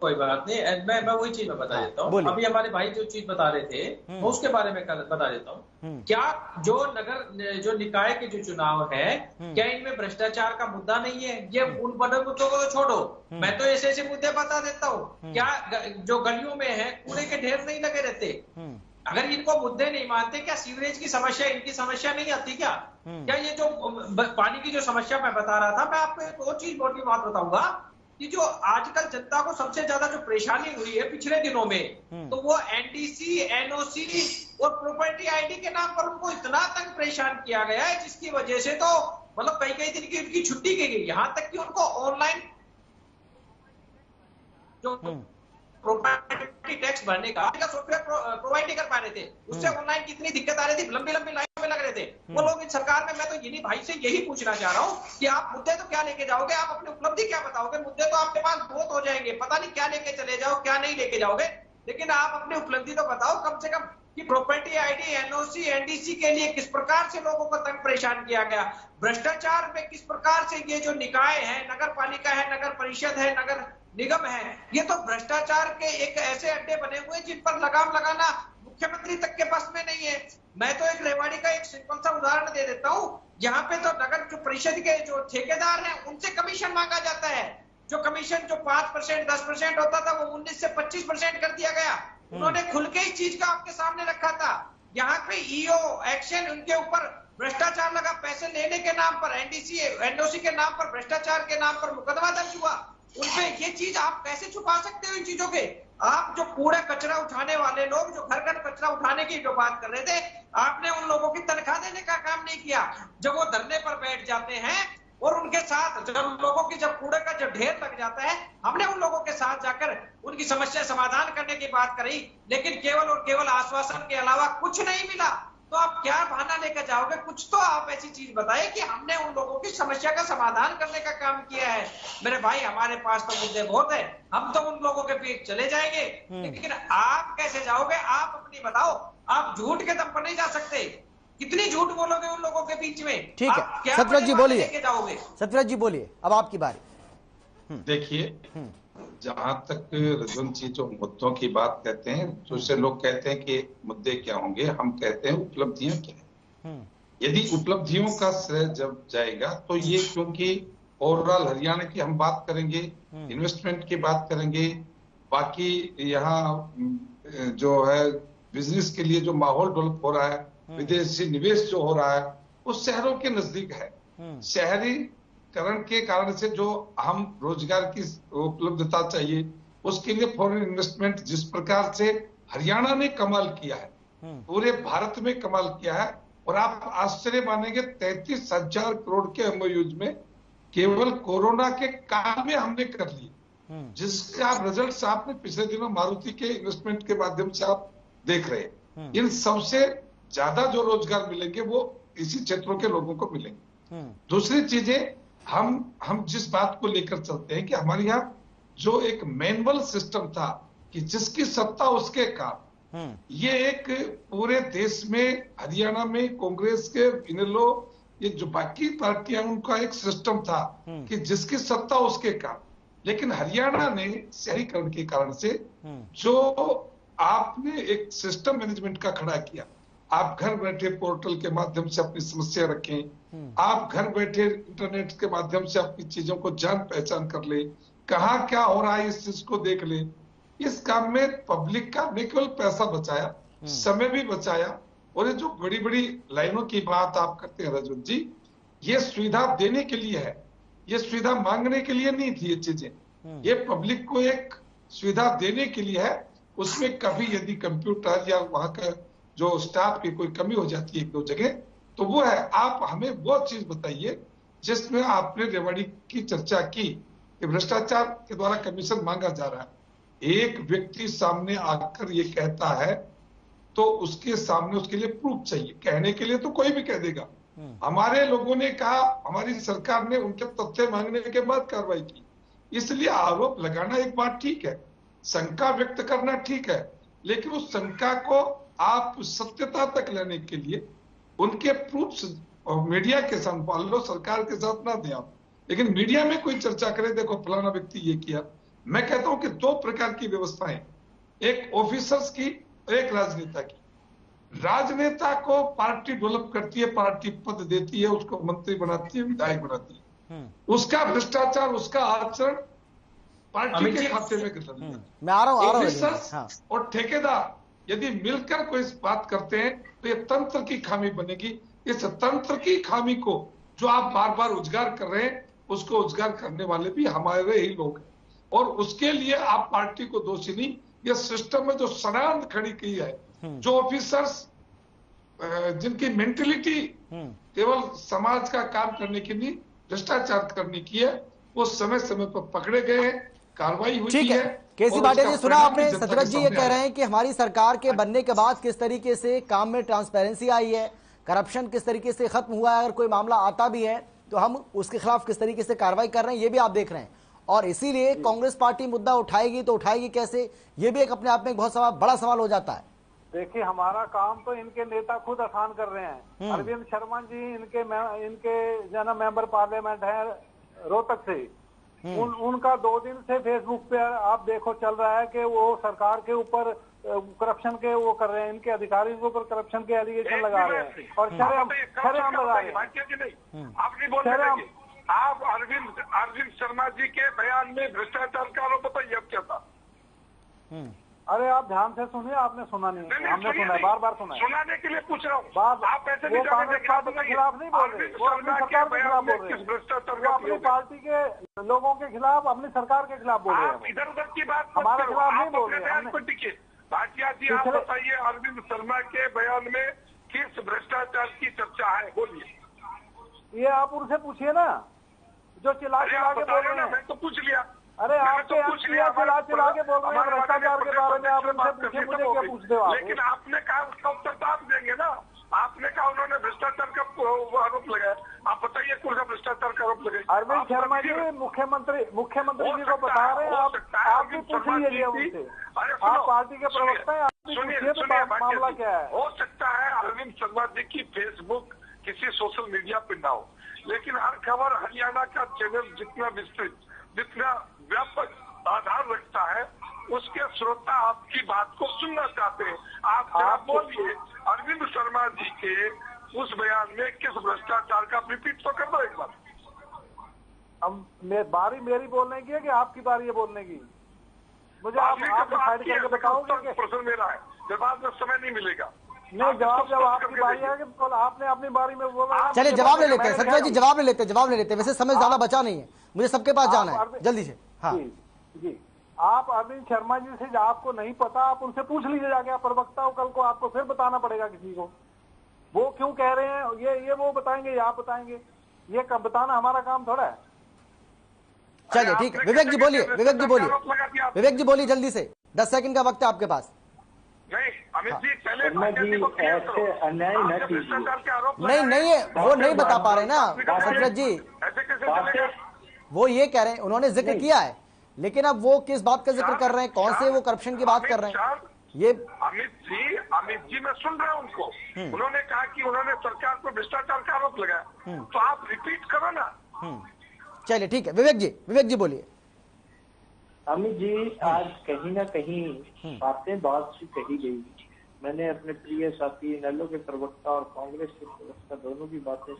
कोई बात नहीं, मैं वही चीज में बता देता हूँ। अभी हमारे भाई जो चीज बता रहे थे, मैं उसके बारे में बता देता हूँ। क्या जो निकाय के जो चुनाव है, क्या इनमें भ्रष्टाचार का मुद्दा नहीं है? ये उन बड़े मुद्दों को तो छोड़ो, मैं तो ऐसे मुद्दे बता देता हूँ। क्या जो गलियों में है कूड़े के ढेर नहीं लगे रहते? अगर इनको मुद्दे नहीं मानते, क्या सीवरेज की समस्या इनकी समस्या नहीं आती क्या? क्या ये जो पानी की जो समस्या मैं बता रहा था, मैं आपको एक और चीज मोटी बात बताऊंगा कि जो आजकल जनता को सबसे ज्यादा जो परेशानी हुई है पिछले दिनों में, तो वो एनडीसी, एनओसी और प्रॉपर्टी आईडी के नाम पर उनको इतना तंग परेशान किया गया है, जिसकी वजह से तो मतलब कई दिन की उनकी छुट्टी की गई। यहाँ तक कि उनको ऑनलाइन जो प्रॉपर्टी टैक्स भरने का सॉफ्टवेयर प्रोवाइड नहीं कर पा रहे थे, उससे ऑनलाइन कितनी दिक्कत आ रही थी, लंबी लाइनों में लग रहे थे वो लोग। इन सरकार में मैं तो इन्हीं भाई से यही पूछना चाह रहा हूँ कि आप मुद्दे तो क्या लेके जाओगे, आप अपनी उपलब्धि क्या बताओगे? मुद्दे तो आपके पास बहुत हो जाएंगे, पता नहीं क्या लेके चले जाओ, क्या नहीं लेके जाओगे, लेकिन आप अपनी उपलब्धि तो बताओ कम से कम कि प्रॉपर्टी आईडी, एनओसी, एनडीसी के लिए किस प्रकार से लोगों को तंग परेशान किया गया, भ्रष्टाचार में किस प्रकार से ये जो निकाय है, नगर पालिका है, नगर परिषद है, नगर निगम है, ये तो भ्रष्टाचार के एक ऐसे अड्डे बने हुए जिन पर लगाम लगाना मुख्यमंत्री तक के पास में नहीं है। मैं तो एक रेवाड़ी का एक सिंपल सा उदाहरण दे देता हूँ। यहाँ पे तो नगर जो परिषद के जो ठेकेदार हैं उनसे कमीशन मांगा जाता है। जो कमीशन जो 5%, 10% होता था, वो 19 से 25% कर दिया गया। उन्होंने खुल के इस चीज का आपके सामने रखा था। यहाँ पे ईओ एक्शन उनके ऊपर भ्रष्टाचार लगा, पैसे लेने के नाम पर, एनडीसी, एनओसी के नाम पर, भ्रष्टाचार के नाम पर मुकदमा दर्ज हुआ। उनपे ये चीज आप कैसे छुपा सकते हो इन चीजों के? आप जो कूड़ा कचरा उठाने वाले लोग, जो घर घर कचरा उठाने की जो बात कर रहे थे, आपने उन लोगों की तनख्वाह देने का काम नहीं किया। जब वो धरने पर बैठ जाते हैं और उनके साथ जब लोगों की जब कूड़े का जब ढेर लग जाता है, हमने उन लोगों के साथ जाकर उनकी समस्या समाधान करने की बात करी, लेकिन केवल और केवल आश्वासन के अलावा कुछ नहीं मिला। तो आप क्या बहाना लेकर जाओगे? कुछ तो आप ऐसी चीज बताइए कि हमने उन लोगों की समस्या का समाधान करने का काम किया है। मेरे भाई, हमारे पास तो मुद्दे बहुत है, हम तो उन लोगों के बीच चले जाएंगे, लेकिन आप कैसे जाओगे? आप अपनी बताओ। आप झूठ के दम पर नहीं जा सकते। कितनी झूठ बोलोगे उन लोगों के बीच में? ठीक है, सत्यव्रत जी बोलिए। सत्यव्रत जी बोलिए, अब आपकी बारी। देखिए, जहां तक रजवन जी जो मुद्दों की बात कहते हैं, दूसरे लोग कहते हैं कि मुद्दे क्या होंगे, हम कहते हैं उपलब्धियां क्या है। यदि उपलब्धियों का श्रेय जब जाएगा तो ये, क्योंकि ओवरऑल हरियाणा की हम बात करेंगे, इन्वेस्टमेंट की बात करेंगे, बाकी यहाँ जो है बिजनेस के लिए जो माहौल डेवलप हो रहा है, विदेशी निवेश जो हो रहा है, वो शहरों के नजदीक है। शहरीकरण के कारण से जो हम रोजगार की उपलब्धता चाहिए, उसके लिए फॉरेन इन्वेस्टमेंट जिस प्रकार से हरियाणा ने कमाल किया है, पूरे भारत में कमाल किया है। और आप आश्चर्य मानेंगे, 33,000 करोड़ के एमओयूज में केवल कोरोना के काल में हमने कर लिए, जिसका रिजल्ट आपने पिछले दिनों मारुति के इन्वेस्टमेंट के माध्यम से आप देख रहे हैं। इन सबसे ज्यादा जो रोजगार मिलेंगे वो इसी क्षेत्रों के लोगों को मिलेंगे। दूसरी चीजें, हम जिस बात को लेकर चलते हैं कि हमारे यहाँ जो एक मैनुअल सिस्टम था कि जिसकी सत्ता उसके काम, ये एक पूरे देश में, हरियाणा में कांग्रेस के इनेलो, ये जो बाकी पार्टियां, उनका एक सिस्टम था कि जिसकी सत्ता उसके काम। लेकिन हरियाणा ने शहरीकरण के कारण से जो आपने एक सिस्टम मैनेजमेंट का खड़ा किया, आप घर बैठे पोर्टल के माध्यम से अपनी समस्या रखें, आप घर बैठे इंटरनेट के माध्यम से अपनी चीजों को जान पहचान कर ले, कहाँ क्या हो रहा है इस चीज को देख ले। इस काम में पब्लिक का न केवल पैसा बचाया, समय भी बचाया। और ये जो बड़ी बड़ी लाइनों की बात आप करते हैं रजत जी, ये सुविधा देने के लिए है, ये सुविधा मांगने के लिए नहीं थी। ये चीजें ये पब्लिक को एक सुविधा देने के लिए है। उसमें कभी यदि कंप्यूटर या वहां का जो स्टाफ की कोई कमी हो जाती है एक दो जगह, तो वो है। आप हमें वो चीज बताइए जिसमें आपने रेवाड़ी की चर्चा की कि भ्रष्टाचार के द्वारा कमीशन मांगा जा रहा है। एक व्यक्ति सामने आकर ये कहता है तो उसके सामने उसके लिए प्रूफ चाहिए। कहने के लिए तो कोई भी कह देगा। हमारे लोगों ने कहा, हमारी सरकार ने उनके तथ्य मांगने के बाद कार्रवाई की। इसलिए आरोप लगाना एक बात ठीक है, शंका व्यक्त करना ठीक है, लेकिन उस शंका को आप सत्यता तक लाने के लिए उनके प्रूफ्स मीडिया के साथ मान लो, सरकार के साथ ना दें आप, लेकिन मीडिया में कोई चर्चा करे, देखो फलाना व्यक्ति ये किया। मैं कहता हूं कि दो प्रकार की व्यवस्थाएं, एक ऑफिसर्स की और एक राजनेता की। राजनेता को पार्टी डेवलप करती है, पार्टी पद देती है, उसको मंत्री बनाती है, विधायक बनाती है। उसका भ्रष्टाचार, उसका आचरण पार्टी के खाते में मैं आ रहा हूं। ऑफिसर्स और ठेकेदार यदि मिलकर कोई बात करते हैं तो ये तंत्र की खामी बनेगी। इस तंत्र की खामी को जो आप बार बार उजागर कर रहे हैं, उसको उजागर करने वाले भी हमारे ही लोग हैं। और उसके लिए आप पार्टी को दोषी नहीं, ये सिस्टम में जो शरारत खड़ी की है, जो ऑफिसर्स जिनकी मेंटेलिटी केवल समाज का काम करने की नहीं, भ्रष्टाचार करने की है, वो समय समय पर पकड़े गए हैं, कार्रवाई हुई है। केसी भाटिया जी, सुना आपने, सतरथ जी ये कह रहे हैं कि हमारी सरकार के बनने के बाद किस तरीके से काम में ट्रांसपेरेंसी आई है, करप्शन किस तरीके से खत्म हुआ है, अगर कोई मामला आता भी है तो हम उसके खिलाफ किस तरीके से कार्रवाई कर रहे हैं, ये भी आप देख रहे हैं। और इसीलिए कांग्रेस पार्टी मुद्दा उठाएगी तो उठाएगी कैसे, ये भी एक अपने आप में एक बहुत बड़ा सवाल हो जाता है। देखिए, हमारा काम तो इनके नेता खुद आसान कर रहे हैं। अरविंद शर्मा जी इनके जो मेंबर पार्लियामेंट है रोहतक से, उनका 2 दिन से फेसबुक पे आप देखो चल रहा है कि वो सरकार के ऊपर करप्शन के वो कर रहे हैं, इनके अधिकारियों के ऊपर करप्शन के एलिगेशन लगा रहे हैं और शरेआम लगा रहे हैं। आप अरविंद शर्मा जी के बयान में भ्रष्टाचार का आरोप बताइए, अब क्या था? अरे आप ध्यान से सुनिए, आपने सुना नहीं, हमने सुना है, बार बार सुना है। सुनाने के लिए पूछ रहा हूँ। आप ऐसे वो कांग्रेस पार्टी के खिलाफ नहीं बोल रहे, वो अपनी सरकार के खिलाफ बोल रहे हैं, वो अपनी पार्टी के लोगों के खिलाफ, अपनी सरकार के खिलाफ बोल रहे हैं। इधर उधर की बात हमारे खिलाफ नहीं बोल रहे। भाटिया जी, आप बताइए, अरविंद शर्मा के बयान में किस भ्रष्टाचार की चर्चा है, बोलिए। ये आप उनसे पूछिए ना, जो चिल्ला के बोल रहे हैं। मैं तो पूछ लिया। अरे आपके चिल्ला के बोल रहे हैं भ्रष्टाचार के बारे में, आप उनसे पूछिए, मुझे क्या पूछते हो? लेकिन आपने कहा उसका उत्तर तो आप देंगे ना। आपने कहा उन्होंने भ्रष्टाचार का आरोप लगाया, आप बताइए कौन सा भ्रष्टाचार का आरोप लगाया? अरविंद शर्मा जी मुख्यमंत्री जी को बता रहे हैं, आप भी पूछ लीजिए उनसे। आप पार्टी के प्रवक्ता हैं, आप भी पूछिए मामला क्या है। हो सकता है अरविंद शर्मा जी की फेसबुक किसी सोशल मीडिया पे ना हो, लेकिन हर खबर हरियाणा का चैनल जितना विस्तृत, जितना व्यापक आधार रखता है, उसके श्रोता आपकी बात को सुनना चाहते हैं। आप बोलिए, अरविंद शर्मा जी के उस बयान में किस भ्रष्टाचार का रिपीट तो कर दो एक बार। अब बारी मेरी बोलने की है कि आपकी बारी है बोलने की? मुझे आप डिसाइड करके बताओगे? प्रश्न मेरा है, जवाब में समय नहीं मिलेगा। नहीं, जवाब जब आपकी बारी है कि आपने अपनी बारी में बोला। चलिए जवाब ले लेते हैं सत्यव्रत जी, जवाब ले लेते हैं। वैसे समय ज्यादा बचा नहीं है, मुझे सबके पास जाना है जल्दी से। हाँ जी, आप अरविंद शर्मा जी से आपको नहीं पता, आप उनसे पूछ लीजिए जाके, आप प्रवक्ता हो, कल को आपको फिर बताना पड़ेगा किसी को। वो क्यों कह रहे हैं ये वो बताएंगे या आप बताएंगे? ये कब बताना हमारा काम थोड़ा है। चलिए ठीक है, विवेक जी बोलिए, विवेक जी बोलिए जल्दी से, 10 सेकंड का वक्त है आपके पास। नहीं अमित जी, पहले ऐसे अन्याय न कीजिए। नहीं है, वो नहीं बता पा रहे ना सत्यव्रत जी, वो ये कह रहे हैं, उन्होंने जिक्र किया है, लेकिन अब वो किस बात का जिक्र कर रहे हैं, कौन से वो करप्शन की बात कर रहे हैं ये? अमित जी मैं सुन रहा हूँ उनको, उन्होंने कहा कि उन्होंने सरकार पर भ्रष्टाचार का आरोप लगाया, तो आप रिपीट करो ना। चलिए ठीक है, विवेक जी बोलिए। अमित जी, आज कहीं ना कहीं बातें बहुत सी कही गई। मैंने अपने प्रिय साथी इनेलो के प्रवक्ता और कांग्रेस के प्रवक्ता दोनों की बातें,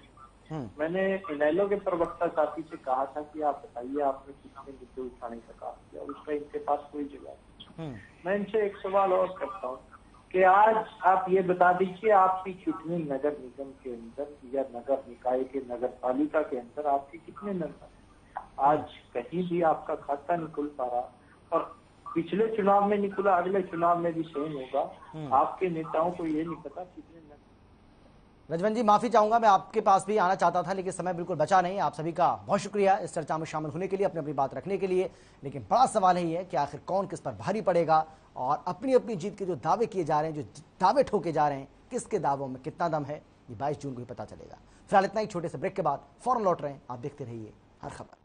मैंने इनेलो के प्रवक्ता साथी से कहा था कि आप बताइए आपने कितने मुद्दे उठाने का काम किया, उसका इनके पास कोई जवाब नहीं। मैं इनसे एक सवाल और करता हूँ कि आज आप ये बता दीजिए आपकी कितने नगर निगम के अंदर या नगर निकाय के नगर पालिका के अंदर आपके कितने नंबर? आज कहीं भी आपका खाता निकल पा रहा, और पिछले चुनाव में निकला, अगले चुनाव में भी सेम होगा। आपके नेताओं को ये नहीं पता कितने नंबर। रजवन जी माफी चाहूंगा, मैं आपके पास भी आना चाहता था लेकिन समय बिल्कुल बचा नहीं। आप सभी का बहुत शुक्रिया इस चर्चा में शामिल होने के लिए, अपनी बात रखने के लिए। लेकिन बड़ा सवाल है कि आखिर कौन किस पर भारी पड़ेगा, और अपनी अपनी जीत के जो दावे किए जा रहे हैं, जो दावे ठोके जा रहे हैं, किसके दावों में कितना दम है, ये 22 जून को ही पता चलेगा। फिलहाल इतना ही, छोटे से ब्रेक के बाद फौरन लौट रहे हैं। आप देखते रहिए हर खबर।